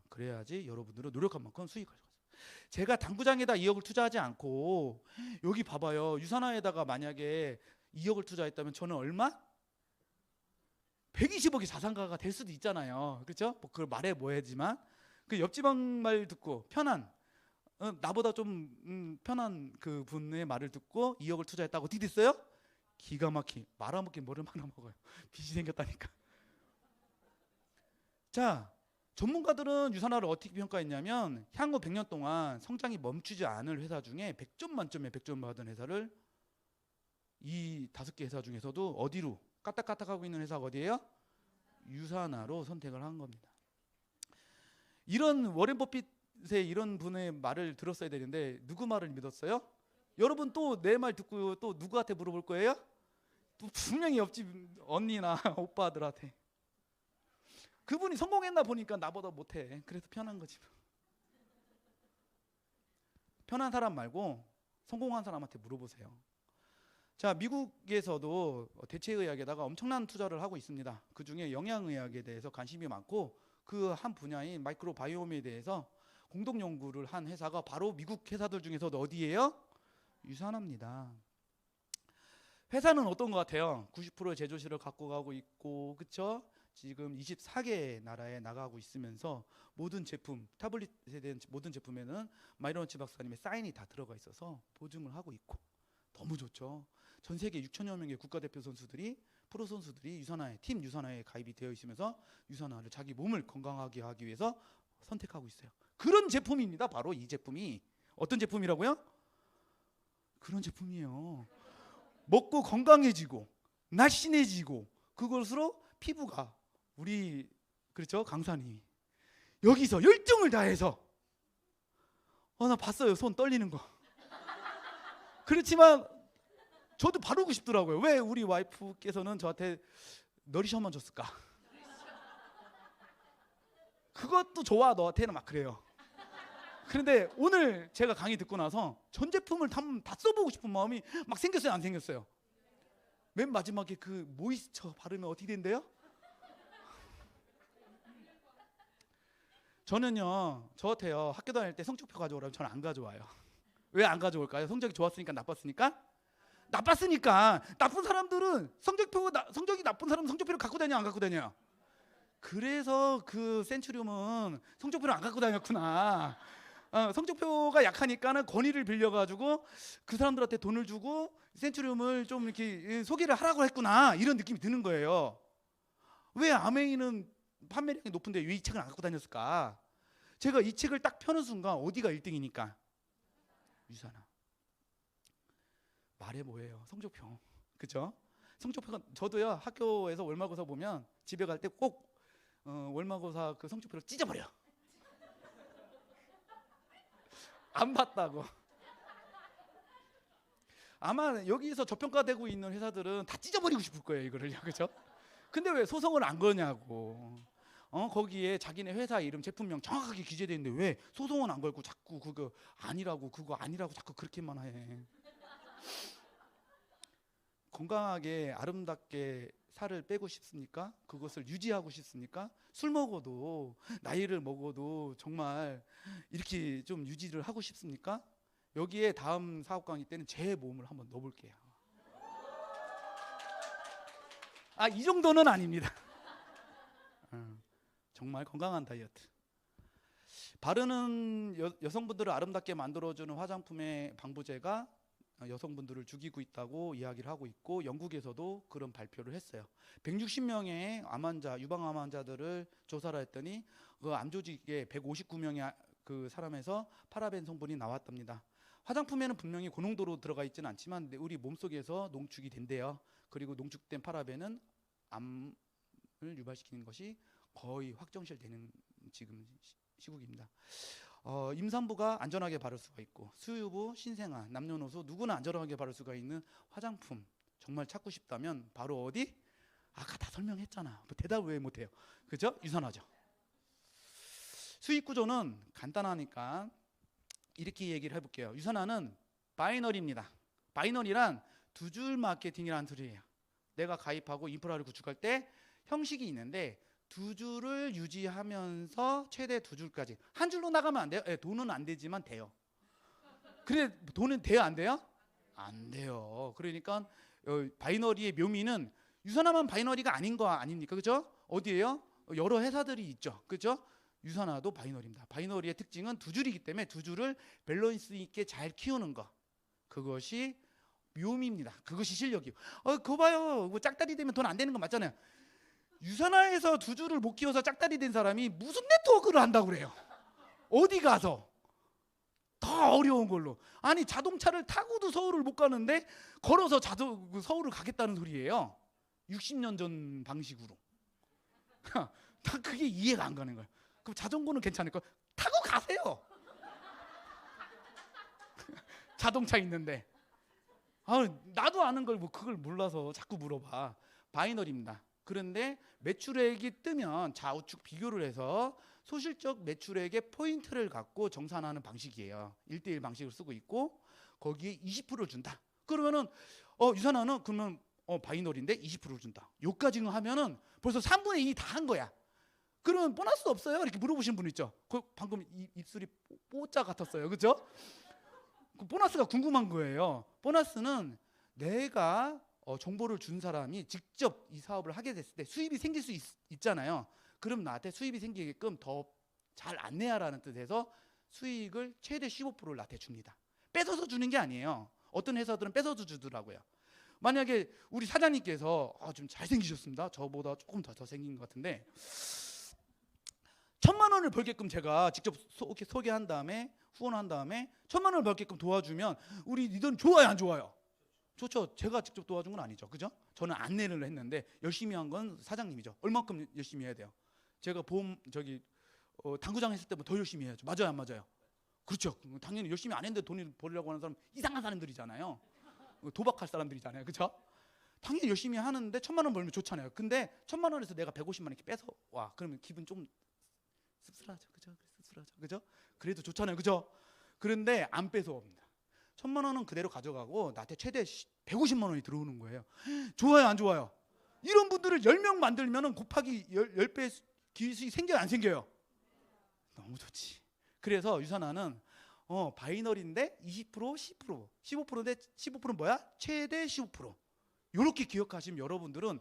그래야지 여러분들은 노력한 만큼 수익을 가져가요. 제가 당구장에다 2억을 투자하지 않고 여기 봐봐요. 유산화에다가 만약에 2억을 투자했다면 저는 얼마? 120억이 자산가가 될 수도 있잖아요. 그렇죠? 뭐 그걸 말해 뭐야지만 그 옆지방 말 듣고 편한 나보다 좀 편한 그 분의 말을 듣고 2억을 투자했다고 어떻게 됐어요? 기가 막히 말아먹긴 뭐를 말아먹어요. 빚이 생겼다니까. 자, 전문가들은 유산화를 어떻게 평가했냐면 향후 100년 동안 성장이 멈추지 않을 회사 중에 100점 만점에 100점 받은 회사를 이 5개 회사 중에서도 어디로 까딱까딱하고 있는 회사가 어디예요? 유산화로 선택을 한 겁니다. 이런 워렌 버핏의 이런 분의 말을 들었어야 되는데 누구 말을 믿었어요? 여러분 또 내 말 듣고 또 누구한테 물어볼 거예요? 분명히 옆집 언니나 오빠들한테. 그분이 성공했나 보니까 나보다 못해. 그래서 편한 거지. 편한 사람 말고 성공한 사람한테 물어보세요. 자, 미국에서도 대체의학에다가 엄청난 투자를 하고 있습니다. 그중에 영양의학에 대해서 관심이 많고 그 한 분야인 마이크로바이옴에 대해서 공동 연구를 한 회사가 바로 미국 회사들 중에서도 어디예요? 유산화입니다. 회사는 어떤 것 같아요? 90%의 제조실을 갖고 가고 있고, 그렇죠? 지금 24개 나라에 나가고 있으면서 모든 제품, 타블릿에 대한 모든 제품에는 마이런치 박사님의 사인이 다 들어가 있어서 보증을 하고 있고 너무 좋죠. 전 세계 6천여 명의 국가대표 선수들이 프로 선수들이 유산화에 팀 유산화에 가입이 되어 있으면서 유산화를 자기 몸을 건강하게 하기 위해서 선택하고 있어요. 그런 제품입니다. 바로 이 제품이 어떤 제품이라고요? 그런 제품이에요. 먹고 건강해지고 날씬해지고 그것으로 피부가 우리 그렇죠? 강사님이 여기서 열정을 다해서 나 봤어요. 손 떨리는 거. 그렇지만 저도 바르고 싶더라고요. 왜 우리 와이프께서는 저한테 너리셔만 줬을까? 그것도 좋아 너한테는 막 그래요. 그런데 오늘 제가 강의 듣고 나서 전 제품을 다 써보고 싶은 마음이 막 생겼어요? 안 생겼어요? 맨 마지막에 그 모이스처 바르면 어떻게 된대요? 저는요, 저한테요 학교 다닐 때 성적표 가져오라면 저는 안 가져와요. 왜 안 가져올까요? 성적이 좋았으니까 나빴으니까? 나빴으니까. 나쁜 사람들은 성적이 나쁜 사람은 성적표를 갖고 다녀 안 갖고 다녀요? 그래서 그 센츄리움은 성적표를 안 갖고 다녔구나. 성적표가 약하니까는 권위를 빌려가지고 그 사람들한테 돈을 주고 센츄리움을 좀 이렇게 소개를 하라고 했구나. 이런 느낌이 드는 거예요. 왜 아메이는 판매량이 높은데 왜 이 책을 안 갖고 다녔을까? 제가 이 책을 딱 펴는 순간 어디가 1등이니까? 유산화. 말해 뭐예요? 성적표. 그렇죠? 성적표가 저도요 학교에서 월말고사 보면 집에 갈 때 꼭 월말고사 그 성적표를 찢어버려. 안 봤다고. 아마 여기서 저평가되고 있는 회사들은 다 찢어버리고 싶을 거예요 이거를요, 그렇죠? 근데 왜 소송을 안 거냐고. 거기에 자기네 회사 이름, 제품명 정확하게 기재되어 있는데 왜 소송은 안 걸고 자꾸 그거 아니라고 자꾸 그렇게만 해. 건강하게 아름답게 살을 빼고 싶습니까? 그것을 유지하고 싶습니까? 술 먹어도 나이를 먹어도 정말 이렇게 좀 유지를 하고 싶습니까? 여기에 다음 사업 강의 때는 제 몸을 한번 넣어볼게요. 이 정도는 아닙니다. 정말 건강한 다이어트. 바르는 여성분들을 아름답게 만들어주는 화장품의 방부제가 여성분들을 죽이고 있다고 이야기를 하고 있고, 영국에서도 그런 발표를 했어요. 160명의 유방암 환자들을 조사를 했더니 그 암 조직에 159명의 그 사람에서 파라벤 성분이 나왔답니다. 화장품에는 분명히 고농도로 들어가 있지는 않지만 우리 몸속에서 농축이 된대요. 그리고 농축된 파라벤은 암을 유발시키는 것이 거의 확정실되는 지금 시국입니다. 임산부가 안전하게 바를 수가 있고, 수유부, 신생아, 남녀노소 누구나 안전하게 바를 수가 있는 화장품 정말 찾고 싶다면 바로 어디? 아까 다 설명했잖아. 뭐 대답을 왜 못해요? 그죠? 유산화죠. 수익 구조는 간단하니까 이렇게 얘기를 해볼게요. 유산화는 바이너리입니다. 바이너리란 두 줄 마케팅이라는 소리예요. 내가 가입하고 인프라를 구축할 때 형식이 있는데 두 줄을 유지하면서 최대 두 줄까지. 한 줄로 나가면 안 돼요? 네, 돈은 안 되지만 돼요. 그래, 돈은 돼요, 안 돼요? 안 돼요. 그러니까 바이너리의 묘미는 유산화만 바이너리가 아닌 거 아닙니까? 그죠? 어디예요? 여러 회사들이 있죠. 그죠? 유산화도 바이너리입니다. 바이너리의 특징은 두 줄이기 때문에 두 줄을 밸런스 있게 잘 키우는 거. 그것이 묘미입니다. 그것이 실력이에요. 그거 봐요. 짝다리 되면 돈 안 되는 거 맞잖아요. 유산화에서 두 줄을 못 키워서 짝다리 된 사람이 무슨 네트워크를 한다고 그래요? 어디 가서 더 어려운 걸로. 아니, 자동차를 타고도 서울을 못 가는데 걸어서 서울을 가겠다는 소리예요. 60년 전 방식으로. 다 그게 이해가 안 가는 거예요. 그럼 자전거는 괜찮을까? 타고 가세요. 자동차 있는데. 나도 아는 걸 뭐 그걸 몰라서 자꾸 물어봐. 바이너리입니다. 그런데 매출액이 뜨면 좌우측 비교를 해서 소실적 매출액의 포인트를 갖고 정산하는 방식이에요. 1대1 방식을 쓰고 있고, 거기에 20%를 준다. 그러면은 유산화는 그러면 바이너리인데 20%를 준다. 요까지는 하면은 벌써 3분의 2 다 한 거야. 그러면 보너스 없어요? 이렇게 물어보신 분 있죠. 방금 입술이 뽀짜 같았어요. 그죠? 그 보너스가 궁금한 거예요. 보너스는 내가 정보를 준 사람이 직접 이 사업을 하게 됐을 때 수입이 생길 수 있잖아요. 그럼 나한테 수입이 생기게끔 더 잘 안내하라는 뜻에서 수익을 최대 15%를 나한테 줍니다. 뺏어서 주는 게 아니에요. 어떤 회사들은 뺏어서 주더라고요. 만약에 우리 사장님께서 좀 잘생기셨습니다. 저보다 조금 더 생긴 것 같은데 1,000만 원을 벌게끔 제가 직접 소개한 다음에 후원한 다음에 1,000만 원을 벌게끔 도와주면 우리 리더는 좋아요, 안 좋아요? 좋죠. 제가 직접 도와준 건 아니죠. 그죠? 저는 안내를 했는데 열심히 한 건 사장님이죠. 얼마큼 열심히 해야 돼요? 제가 당구장 했을 때보다 더 열심히 해야죠. 맞아요, 안 맞아요? 그렇죠. 당연히 열심히 안 했는데 돈을 벌려고 하는 사람 이상한 사람들이잖아요. 도박할 사람들이잖아요. 그렇죠? 당연히 열심히 하는데 1,000만 원 벌면 좋잖아요. 근데 1,000만 원에서 내가 150만 원 이렇게 뺏어 와. 그러면 기분 좀 씁쓸하죠. 그죠? 씁쓸하죠. 그죠? 그래도 좋잖아요. 그죠? 그런데 안 뺏어옵니다. 1,000만 원은 그대로 가져가고 나한테 최대 150만 원이 들어오는 거예요. 좋아요, 안 좋아요? 이런 분들을 10명 만들면 곱하기 10배 기술이 생겨요, 안 생겨요? 너무 좋지. 그래서 유산화는 바이너리인데 20%, 10%, 15%인데 15%는 뭐야? 최대 15%. 이렇게 기억하시면 여러분들은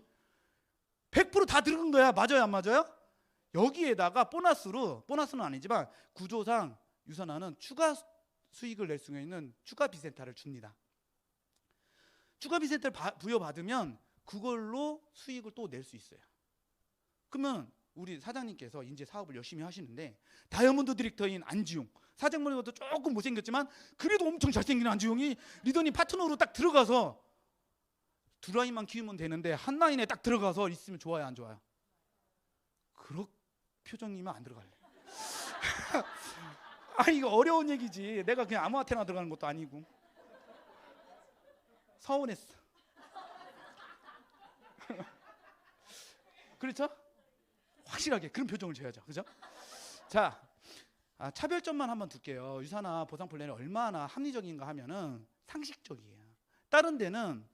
100%다 들은 거야. 맞아요, 안 맞아요? 여기에다가 보너스는 아니지만 구조상 유산화는 추가 수익을 낼 수 있는 추가 비센타를 줍니다. 추가 비센타를 부여받으면 그걸로 수익을 또 낼 수 있어요. 그러면 우리 사장님께서 이제 사업을 열심히 하시는데 다이아몬드 디렉터인 안지용, 사장님보다 조금 못생겼지만 그래도 엄청 잘생긴 안지용이 리더님 파트너로 딱 들어가서 두 라인만 키우면 되는데 한 라인에 딱 들어가서 있으면 좋아요, 안 좋아요? 그런 표정이면 안 들어갈래. 아니, 이거 어려운 얘기지. 내가 그냥 아무한테나 들어가는 것도 아니고. 서운했어. 그렇죠? 확실하게 그런 표정을 줘야죠. 그죠? 자, 차별점만 한번 둘게요. 유산화 보상 플랜이 얼마나 합리적인가 하면은 상식적이에요. 다른 데는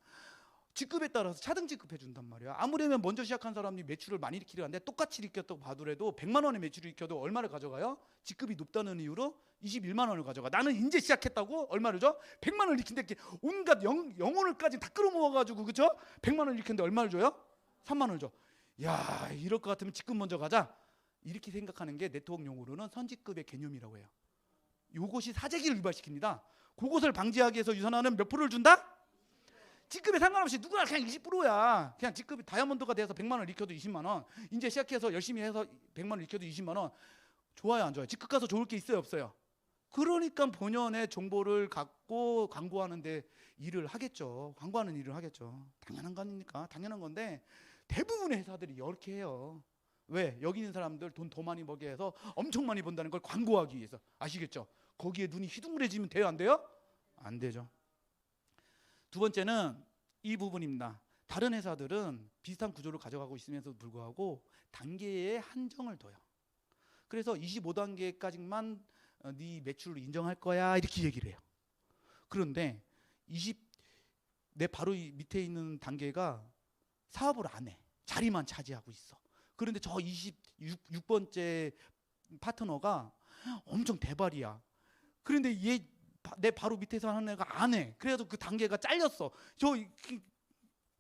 직급에 따라서 차등 지급해 준단 말이야. 아무래면 먼저 시작한 사람이 매출을 많이 일으키려 하는데 똑같이 일으켰다고 봐도라도 100만 원의 매출을 일으켜도 얼마를 가져가요? 직급이 높다는 이유로 21만 원을 가져가. 나는 이제 시작했다고 얼마를 줘? 100만 원을 일으킨데 온갖 영혼을까지 다 끌어모아가지고 그쵸? 100만 원을 일으켰는데 얼마를 줘요? 3만 원을 줘. 야, 이럴 것 같으면 직급 먼저 가자. 이렇게 생각하는 게 네트워크 용어로는 선직급의 개념이라고 해요. 이것이 사재기를 유발시킵니다. 그것을 방지하기 위해서 유선화는 몇 프로를 준다? 직급에 상관없이 누구나 그냥 20%야. 그냥 직급이 다이아몬드가 돼서 100만 원 일으켜도 20만 원. 이제 시작해서 열심히 해서 100만 원 일으켜도 20만 원. 좋아요, 안 좋아요? 직급 가서 좋을 게 있어요, 없어요? 그러니까 본연의 정보를 갖고 광고하는데 일을 하겠죠. 광고하는 일을 하겠죠. 당연한 거 아닙니까? 당연한 건데 대부분의 회사들이 이렇게 해요. 왜? 여기 있는 사람들 돈 더 많이 벌게 해서 엄청 많이 번다는 걸 광고하기 위해서. 아시겠죠? 거기에 눈이 휘둥그레지면 돼요, 안 돼요? 안 되죠. 두 번째는 이 부분입니다. 다른 회사들은 비슷한 구조를 가져가고 있으면서도 불구하고 단계에 한정을 둬요. 그래서 25단계까지만 네 매출을 인정할 거야 이렇게 얘기를 해요. 그런데 내 바로 밑에 있는 단계가 사업을 안 해. 자리만 차지하고 있어. 그런데 저 26번째 파트너가 엄청 대발이야. 그런데 내 바로 밑에서 하는 애가 안 해. 그래서 그 단계가 잘렸어.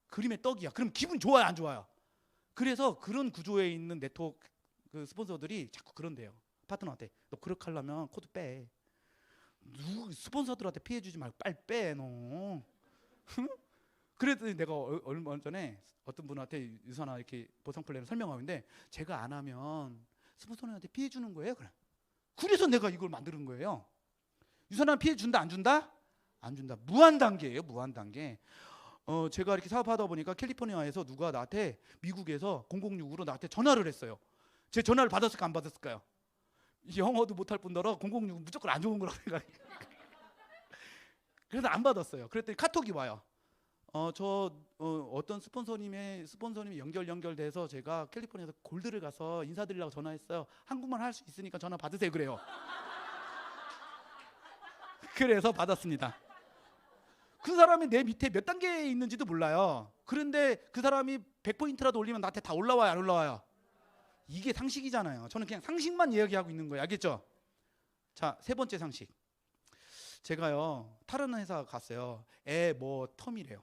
그림의 떡이야. 그럼 기분 좋아요, 안 좋아요? 그래서 그런 구조에 있는 네트워크 그 스폰서들이 자꾸 그런대요. 파트너한테 너 그렇게 하려면 코드 빼. 스폰서들한테 피해 주지 말고 빨리 빼 너. 그랬더니 내가 얼마 전에 어떤 분한테 유선화 이렇게 보상 플랜을 설명하고 있는데 제가 안 하면 스폰서한테 피해 주는 거예요. 그래서 내가 이걸 만드는 거예요. 유선화 피해 준다 안 준다? 안 준다. 무한 단계예요. 무한 단계. 제가 이렇게 사업하다 보니까 캘리포니아에서 누가 나한테 미국에서 006으로 나한테 전화를 했어요. 제 전화를 받았을까 안 받았을까요? 영어도 못할 뿐더러 006은 무조건 안 좋은 거라고 생각해. 그래서 안 받았어요. 그랬더니 카톡이 와요. 어떤 스폰서님이 연결돼서 제가 캘리포니아에서 골드를 가서 인사드리려고 전화했어요. 한국말 할 수 있으니까 전화 받으세요 그래요. 그래서 받았습니다. 그 사람이 내 밑에 몇 단계에 있는지도 몰라요. 그런데 그 사람이 100포인트라도 올리면 나한테 다 올라와요 안 올라와요? 이게 상식이잖아요. 저는 그냥 상식만 이야기하고 있는 거예요. 알겠죠? 자, 세 번째 상식. 제가요 다른 회사 갔어요. 텀이래요.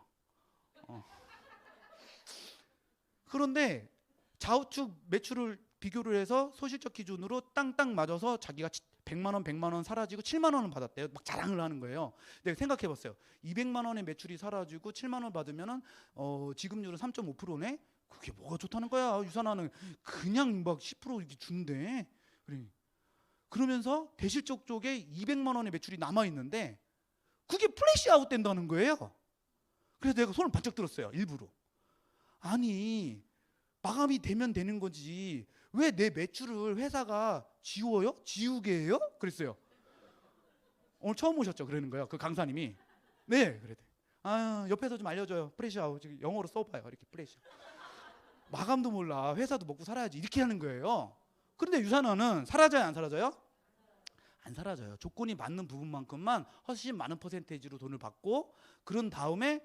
그런데 좌우측 매출을 비교를 해서 소실적 기준으로 땅땅 맞아서 자기가 100만 원 사라지고 7만 원은 받았대요. 막 자랑을 하는 거예요. 내가 생각해 봤어요. 200만 원의 매출이 사라지고 7만 원 받으면은 지급률은 3.5%네. 그게 뭐가 좋다는 거야? 유산화는 그냥 막 10% 이렇게 준대. 그러면서 대실적 쪽에 200만 원의 매출이 남아 있는데 그게 플래시 아웃 된다는 거예요. 그래서 내가 손을 바짝 들었어요. 일부러. 아니 마감이 되면 되는 거지 왜 내 매출을 회사가 지워요? 지우게 해요? 그랬어요. 오늘 처음 오셨죠? 그러는 거예요. 그 강사님이. 네, 그랬대. 옆에서 좀 알려줘요. 플래시 아웃. 영어로 써봐요. 이렇게 플래시. 마감도 몰라. 회사도 먹고 살아야지. 이렇게 하는 거예요. 그런데 유산화는 사라져요, 안 사라져요? 안 사라져요. 조건이 맞는 부분만큼만 훨씬 많은 퍼센테이지로 돈을 받고 그런 다음에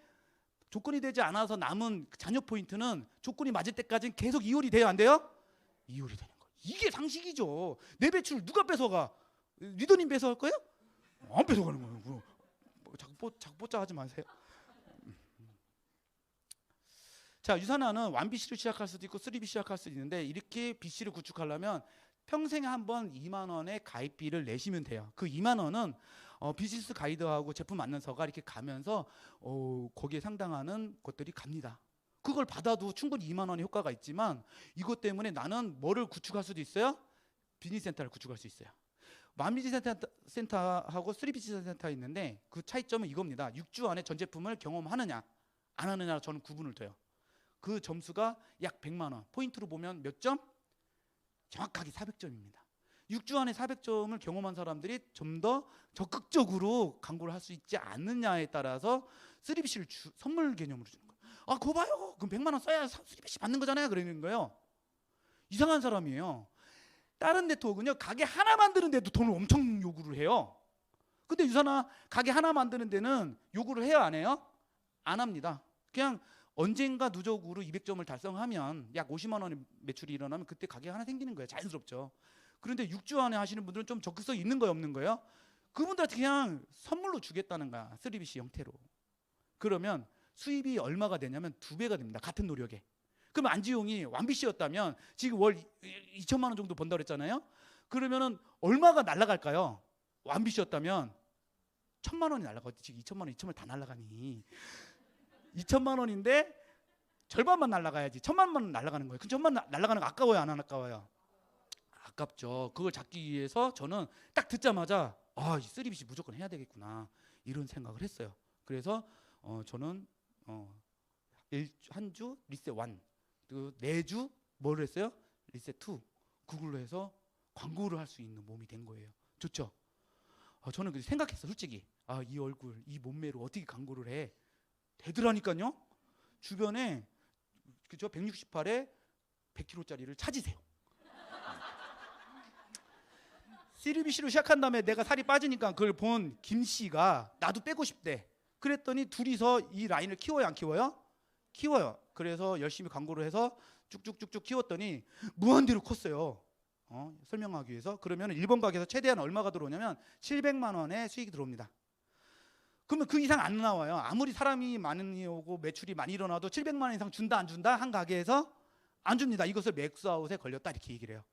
조건이 되지 않아서 남은 잔여 포인트는 조건이 맞을 때까지는 계속 이율이 돼요, 안 돼요? 이율이 되는 거예요. 이게 상식이죠. 내 매출 누가 뺏어가? 리더님 뺏어갈 거예요? 안 뺏어가는 거예요. 자꾸 뽀짜 하지 마세요. 자, 유산화는 1BC를 시작할 수도 있고 3B 시작할 수도 있는데 이렇게 BC를 구축하려면 평생에 한 번 2만 원의 가입비를 내시면 돼요. 그 2만 원은 비즈니스 가이드하고 제품 만나서가 이렇게 가면서 거기에 상당하는 것들이 갑니다. 그걸 받아도 충분히 2만 원의 효과가 있지만 이것 때문에 나는 뭐를 구축할 수도 있어요? 비즈니스 센터를 구축할 수 있어요. 1BC 센터하고 3BC 센터가 있는데 그 차이점은 이겁니다. 6주 안에 전 제품을 경험하느냐 안 하느냐 저는 구분을 둬요. 그 점수가 약 100만 원. 포인트로 보면 몇 점? 정확하게 400점입니다. 6주 안에 400점을 경험한 사람들이 좀 더 적극적으로 광고를 할 수 있지 않느냐에 따라서 3BC를 선물 개념으로 주는 거예요. 그거 봐요. 그럼 100만 원 써야 3BC 받는 거잖아요. 그러는 거예요. 이상한 사람이에요. 다른 네트워크는요. 가게 하나 만드는데도 돈을 엄청 요구를 해요. 근데 유산화 가게 하나 만드는 데는 요구를 해요, 안 해요? 안 합니다. 그냥 언젠가 누적으로 200점을 달성하면 약 50만 원의 매출이 일어나면 그때 가게 하나 생기는 거예요. 자연스럽죠. 그런데 6주 안에 하시는 분들은 좀 적극성이 있는 거예요, 없는 거예요? 그분들한테 그냥 선물로 주겠다는 거야. 3BC 형태로. 그러면 수입이 얼마가 되냐면 2배가 됩니다. 같은 노력에. 그럼 안지용이 완비씨였다면 지금 월 2천만 원 정도 번다고 했잖아요. 그러면은 얼마가 날아갈까요? 완비씨였다면 1,000만 원이 날아가지. 지금 2천만 원, 2천만 원 다 날아가니 2천만 원인데 절반만 날아가야지. 1,000만 원 날아가는 거예요. 그 1,000만 원 날아가는 거 아까워요, 안 아까워요? 아깝죠. 그걸 잡기 위해서 저는 딱 듣자마자 이 3BC 무조건 해야 되겠구나 이런 생각을 했어요. 그래서 저는 한 주 리셋 1, 그 4주 뭘 했어요? 리셋 2 구글로 해서 광고를 할 수 있는 몸이 된 거예요. 좋죠? 저는 그 생각했어, 솔직히. 이 얼굴, 이 몸매로 어떻게 광고를 해? 되더라니까요. 주변에 그죠? 168에 100kg짜리를 찾으세요. 3BC로 시작한 다음에 내가 살이 빠지니까 그걸 본 김 씨가 나도 빼고 싶대. 그랬더니 둘이서 이 라인을 키워요, 안 키워요? 키워요. 그래서 열심히 광고를 해서 쭉쭉쭉쭉 키웠더니 무한대로 컸어요. 설명하기 위해서. 그러면 1번 가게에서 최대한 얼마가 들어오냐면 700만 원의 수익이 들어옵니다. 그러면 그 이상 안 나와요. 아무리 사람이 많이 오고 매출이 많이 일어나도 700만 원 이상 준다 안 준다? 한 가게에서 안 줍니다. 이것을 맥스아웃에 걸렸다 이렇게 얘기를 해요.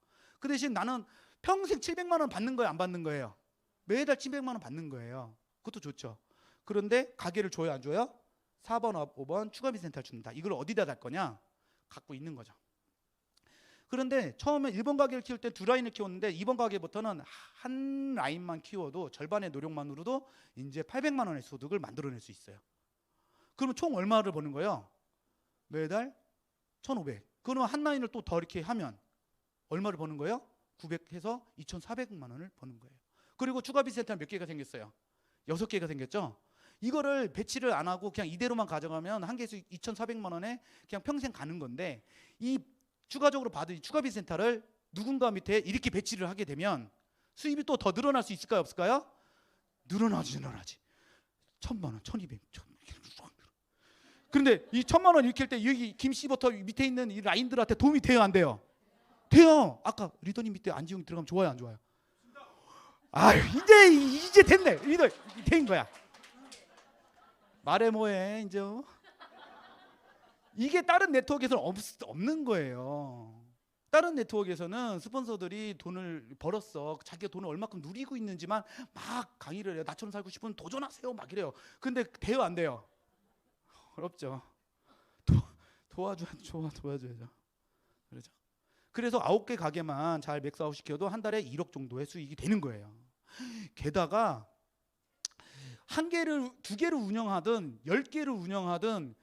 그 대신 나는 평생 700만 원 받는 거예요, 안 받는 거예요? 매달 700만 원 받는 거예요. 그것도 좋죠. 그런데 가게를 줘요, 안 줘요? 4번, 5번 추가 비센터를 줍니다. 이걸 어디다 달 거냐? 갖고 있는 거죠. 그런데 처음에 1번 가게를 키울 때 2라인을 키웠는데 2번 가게부터는 한 라인만 키워도 절반의 노력만으로도 이제 800만 원의 소득을 만들어낼 수 있어요. 그러면 총 얼마를 버는 거예요? 매달 1,500. 그러면 한 라인을 또 더 이렇게 하면 얼마를 버는 거예요? 900 해서 2,400만 원을 버는 거예요. 그리고 추가 비센터는 몇 개가 생겼어요? 6개가 생겼죠? 이거를 배치를 안 하고 그냥 이대로만 가져가면 한 개에서 2,400만 원에 그냥 평생 가는 건데, 이 추가적으로 받은 추가 비센터를 누군가 밑에 이렇게 배치를 하게 되면 수입이 또 더 늘어날 수 있을까요, 없을까요? 늘어나지. 1,000만 원, 1,200, 1,000. 그런데 이 1,000만 원 이렇게 할 때 여기 김 씨부터 밑에 있는 이 라인들한테 도움이 돼요, 안 돼요? 돼요. 아까 리더님 밑에 안지용 들어가면 좋아요, 안 좋아요? 이제 됐네. 리더 된 거야. 말해 뭐해 이제. 이게 다른 네트워크에서는 없는 거예요. 다른 네트워크에서는 스폰서들이 돈을 벌었어, 자기가 돈을 얼마큼 누리고 있는지만 막 강의를 해요. 나처럼 살고 싶으면 도전하세요 막 이래요. 근데 돼요, 안 돼요? 어렵죠. 도와줘야죠. 그렇죠. 그래서 9개 가게만 잘 맥스아웃 시켜도 한 달에 1억 정도의 수익이 되는 거예요. 게다가 한 개를, 2개를 운영하든 10개를 운영하든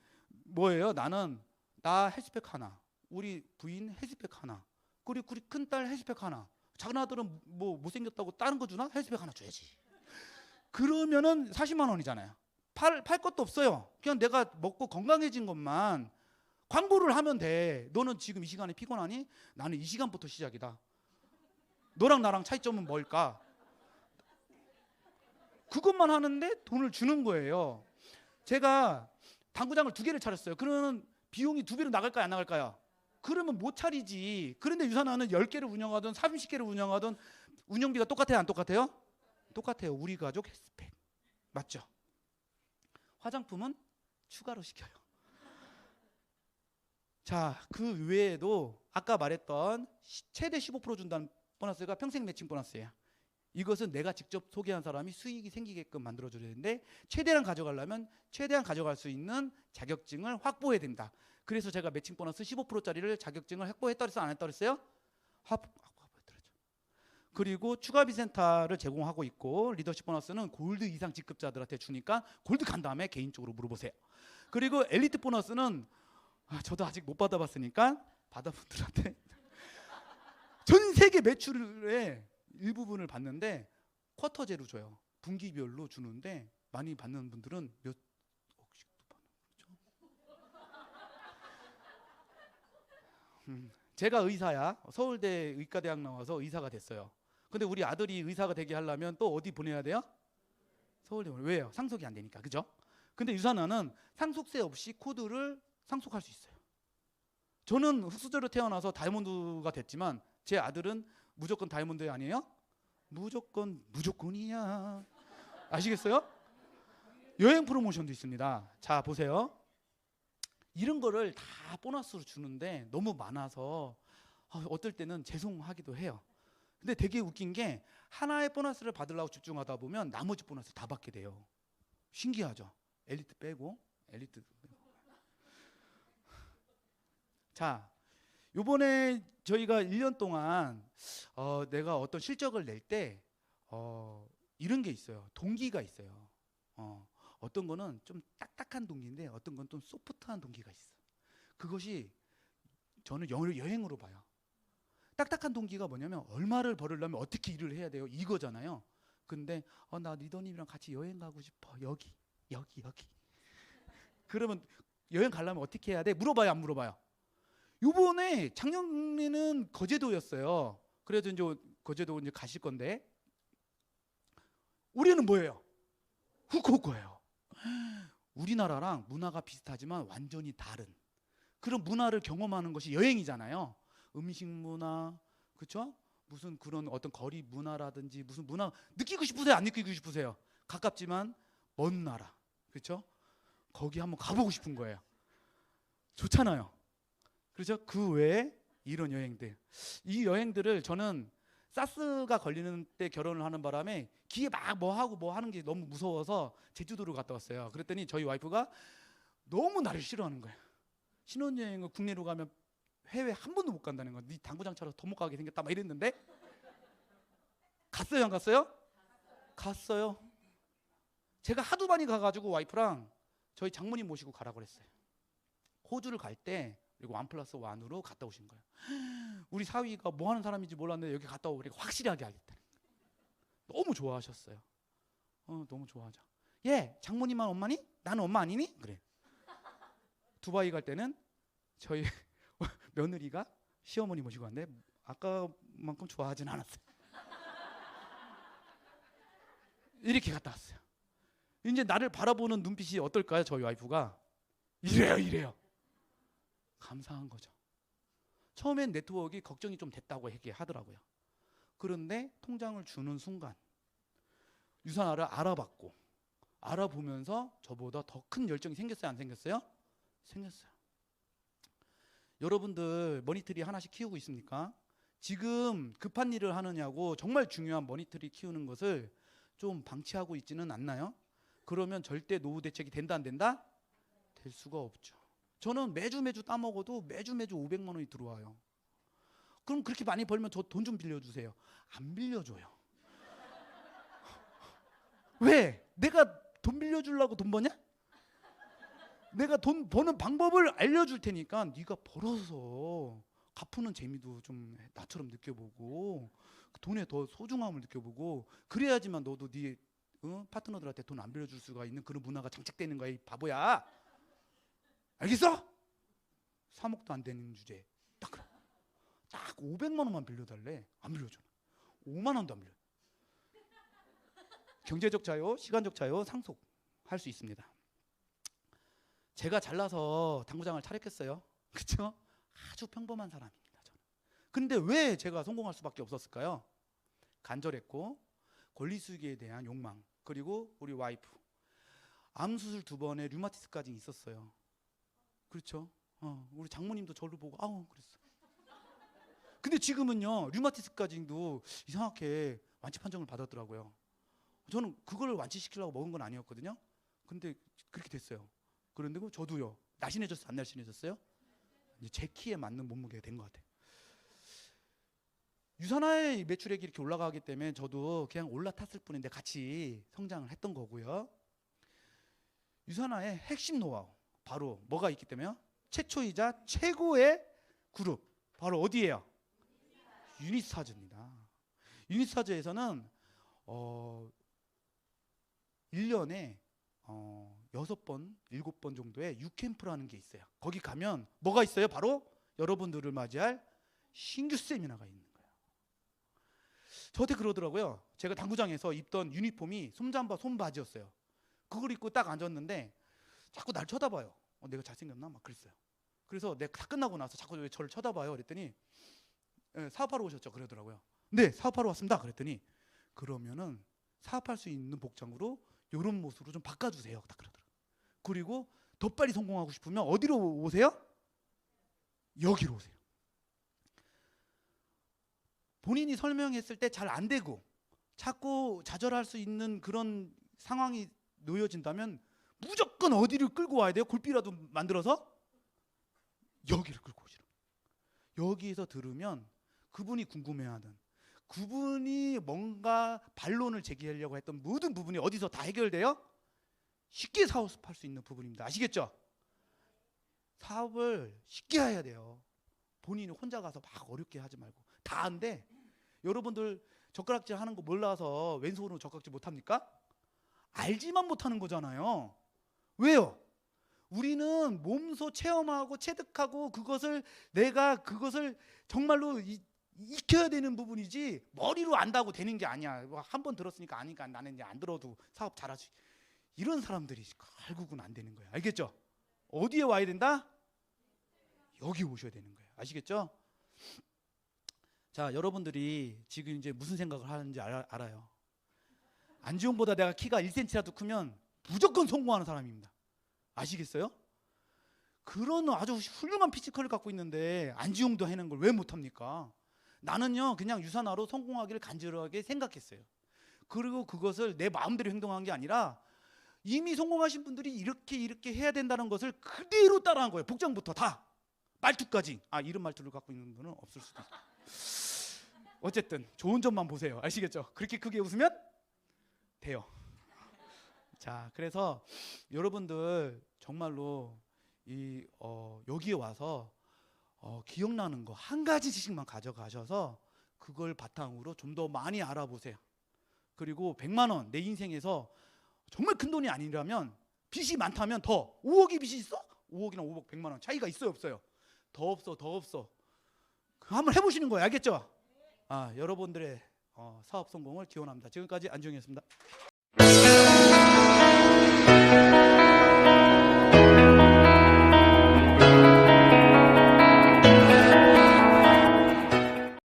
뭐예요? 나 헬스팩 하나, 우리 부인 헬스팩 하나, 그리고 우리 큰딸 헬스팩 하나. 작은 아들은 뭐 못생겼다고 다른 거 주나? 헬스팩 하나 줘야지. 그러면은 40만 원이잖아요. 팔 것도 없어요. 그냥 내가 먹고 건강해진 것만 광고를 하면 돼. 너는 지금 이 시간에 피곤하니? 나는 이 시간부터 시작이다. 너랑 나랑 차이점은 뭘까? 그것만 하는데 돈을 주는 거예요. 제가 당구장을 2개를 차렸어요. 그러면 비용이 2배로 나갈까요, 안 나갈까요? 그러면 못 차리지. 그런데 유산화는 10개를 운영하든 30개를 운영하든 운영비가 똑같아요, 안 똑같아요? 똑같아요. 우리 가족 헬스팩. 맞죠? 화장품은 추가로 시켜요. 자, 그 외에도 아까 말했던 최대 15% 준다는 보너스가 평생 매칭 보너스예요. 이것은 내가 직접 소개한 사람이 수익이 생기게끔 만들어줘야 되는데, 최대한 가져가려면 최대한 가져갈 수 있는 자격증을 확보해야 된다. 그래서 제가 매칭 보너스 15%짜리를 자격증을 확보했다 그랬어요, 안 했다 그랬어요? 확보했더라죠. 그리고 추가 비센터를 제공하고 있고, 리더십 보너스는 골드 이상 직급자들한테 주니까 골드 간 다음에 개인적으로 물어보세요. 그리고 엘리트 보너스는 저도 아직 못 받아봤으니까 받아분들한테 전 세계 매출의 일부분을 받는데 쿼터제로 줘요. 분기별로 주는데 많이 받는 분들은 몇 억씩도 받는 거죠. 제가 의사야. 서울대 의과대학 나와서 의사가 됐어요. 근데 우리 아들이 의사가 되게 하려면 또 어디 보내야 돼요? 서울대. 왜요? 상속이 안 되니까. 그죠? 근데 유산화는 상속세 없이 코드를 상속할 수 있어요. 저는 흑수저로 태어나서 다이아몬드가 됐지만 제 아들은 무조건 다이아몬드 아니에요? 무조건이야. 아시겠어요? 여행 프로모션도 있습니다. 자, 보세요. 이런 거를 다 보너스로 주는데 너무 많아서 어떨 때는 죄송하기도 해요. 근데 되게 웃긴 게 하나의 보너스를 받으려고 집중하다 보면 나머지 보너스 다 받게 돼요. 신기하죠? 엘리트 빼고. 자, 요번에 저희가 1년 동안 내가 어떤 실적을 낼 때 이런 게 있어요. 동기가 있어요. 어떤 거는 좀 딱딱한 동기인데 어떤 건 좀 소프트한 동기가 있어. 그것이 저는 여행으로 봐요. 딱딱한 동기가 뭐냐면 얼마를 벌으려면 어떻게 일을 해야 돼요? 이거잖아요. 근데 나 리더님이랑 같이 여행 가고 싶어. 여기. 그러면 여행 가려면 어떻게 해야 돼? 물어봐요, 안 물어봐요? 요번에 작년에는 거제도였어요. 그래도 이제 거제도 이제 가실 건데 올해는 뭐예요? 후쿠오카예요. 우리나라랑 문화가 비슷하지만 완전히 다른 그런 문화를 경험하는 것이 여행이잖아요. 음식 문화, 그렇죠? 무슨 그런 어떤 거리 문화라든지 무슨 문화 느끼고 싶으세요? 안 느끼고 싶으세요? 가깝지만 먼 나라, 그렇죠? 거기 한번 가보고 싶은 거예요. 좋잖아요. 그렇죠? 그 외에 이런 여행들, 이 여행들을 저는 사스가 걸리는 때 결혼을 하는 바람에 기에 막 뭐 하고 뭐 하는 게 너무 무서워서 제주도를 갔다 왔어요. 그랬더니 저희 와이프가 너무 나를 싫어하는 거예요. 신혼여행을 국내로 가면 해외 한 번도 못 간다는 거야. 네 당구장처럼 더 못 가게 생겼다 막 이랬는데 갔어요, 안 갔어요? 갔어요. 제가 하도 많이 가가지고 와이프랑 저희 장모님 모시고 가라고 그랬어요. 호주를 갈 때 그리고 1+1으로 갔다 오신 거예요. 우리 사위가 뭐 하는 사람인지 몰랐는데 여기 갔다 오고 확실하게 알겠다는 거예요. 너무 좋아하셨어요. 너무 좋아하죠. 예, 장모님만 엄마니? 나는 엄마 아니니? 그래. 두바이 갈 때는 저희 며느리가 시어머니 모시고 왔는데 아까만큼 좋아하진 않았어요. 이렇게 갔다 왔어요. 이제 나를 바라보는 눈빛이 어떨까요? 저희 와이프가 이래요. 감사한 거죠. 처음엔 네트워크가 걱정이 좀 됐다고 얘기하더라고요. 그런데 통장을 주는 순간 유산화를 알아봤고 알아보면서 저보다 더 큰 열정이 생겼어요? 안 생겼어요? 생겼어요. 여러분들 머니트리 하나씩 키우고 있습니까? 지금 급한 일을 하느냐고 정말 중요한 머니트리 키우는 것을 좀 방치하고 있지는 않나요? 그러면 절대 노후 대책이 된다 안 된다? 될 수가 없죠. 저는 매주 따먹어도 매주 500만 원이 들어와요. 그럼 그렇게 많이 벌면 저 돈 좀 빌려주세요. 안 빌려줘요. 왜? 내가 돈 빌려주려고 돈 버냐? 내가 돈 버는 방법을 알려줄 테니까 네가 벌어서 갚는 재미도 좀 나처럼 느껴보고 돈에 더 소중함을 느껴보고 그래야지만 너도 네 파트너들한테 돈 안 빌려줄 수가 있는 그런 문화가 장착되는 거야, 이 바보야. 알겠어? 3억도 안 되는 주제 딱 500만 원만 빌려달래. 안 빌려줘. 5만 원도 안 빌려. 경제적 자유, 시간적 자유 상속할 수 있습니다. 제가 잘나서 당구장을 차렸겠어요? 그렇죠? 아주 평범한 사람입니다, 저는. 근데 왜 제가 성공할 수밖에 없었을까요? 간절했고 권리수익에 대한 욕망, 그리고 우리 와이프 암 수술 2번에 류마티스까지 있었어요. 그렇죠? 우리 장모님도 저를 보고 그랬어. 근데 지금은요 류마티스까지도 이상하게 완치 판정을 받았더라고요. 저는 그걸 완치시키려고 먹은 건 아니었거든요. 근데 그렇게 됐어요. 그런데 저도요. 날씬해졌어요? 안 날씬해졌어요? 이제 제 키에 맞는 몸무게가 된 것 같아요. 유산화의 매출액이 이렇게 올라가기 때문에 저도 그냥 올라탔을 뿐인데 같이 성장을 했던 거고요. 유산화의 핵심 노하우 바로 뭐가 있기 때문에요? 최초이자 최고의 그룹 바로 어디예요? 유니스타즈입니다. 유니스타즈에서는 1년에 6번, 7번 정도의 유캠프라는 게 있어요. 거기 가면 뭐가 있어요? 바로 여러분들을 맞이할 신규 세미나가 있는 거예요. 저한테 그러더라고요. 제가 당구장에서 입던 유니폼이 솜잠바 솜바지였어요. 그걸 입고 딱 앉았는데 자꾸 날 쳐다봐요. 내가 잘생겼나? 막 그랬어요. 그래서 내가 다 끝나고 나서 자꾸 왜 저를 쳐다봐요? 그랬더니 사업하러 오셨죠? 그러더라고요. 네, 사업하러 왔습니다. 그랬더니 그러면은 사업할 수 있는 복장으로 이런 모습으로 좀 바꿔주세요. 딱 그러더라고요. 그리고 더 빨리 성공하고 싶으면 어디로 오세요? 여기로 오세요. 본인이 설명했을 때 잘 안 되고 자꾸 좌절할 수 있는 그런 상황이 놓여진다면 무조건 어디를 끌고 와야 돼요? 굴비라도 만들어서 여기를 끌고 오시라. 여기에서 들으면 그분이 궁금해하는, 그분이 뭔가 반론을 제기하려고 했던 모든 부분이 어디서 다 해결돼요? 쉽게 사업할 수 있는 부분입니다. 아시겠죠? 사업을 쉽게 해야 돼요. 본인이 혼자 가서 막 어렵게 하지 말고. 다 안 돼. 여러분들 젓가락질 하는 거 몰라서 왼손으로 젓가락질 못합니까? 알지만 못하는 거잖아요. 왜요? 우리는 몸소 체험하고 체득하고 내가 그것을 정말로 익혀야 되는 부분이지 머리로 안다고 되는 게 아니야. 한 번 들었으니까 아니까 나는 이제 안 들어도 사업 잘하지. 이런 사람들이 결국은 안 되는 거야. 알겠죠? 어디에 와야 된다? 여기 오셔야 되는 거예요. 아시겠죠? 자, 여러분들이 지금 이제 무슨 생각을 하는지 알아요. 안지용보다 내가 키가 1cm라도 크면 무조건 성공하는 사람입니다. 아시겠어요? 그런 아주 훌륭한 피지컬을 갖고 있는데 안지용도 해낸 걸 왜 못합니까? 나는요 그냥 유산화로 성공하기를 간절하게 생각했어요. 그리고 그것을 내 마음대로 행동한 게 아니라 이미 성공하신 분들이 이렇게 해야 된다는 것을 그대로 따라한 거예요. 복장부터 다 말투까지. 이런 말투를 갖고 있는 분은 없을 수도 있어요. 어쨌든 좋은 점만 보세요. 아시겠죠? 그렇게 크게 웃으면 돼요. 자, 그래서 여러분들 정말로 여기에 와서 기억나는 거 한 가지씩만 가져가셔서 그걸 바탕으로 좀 더 많이 알아보세요. 그리고 100만 원 내 인생에서 정말 큰 돈이 아니라면, 빚이 많다면 더 5억이 빚이 있어? 5억이나 5억 100만 원 차이가 있어요, 없어요? 더 없어. 한번 해보시는 거예요. 알겠죠? 여러분들의 사업 성공을 기원합니다. 지금까지 안지용이었습니다.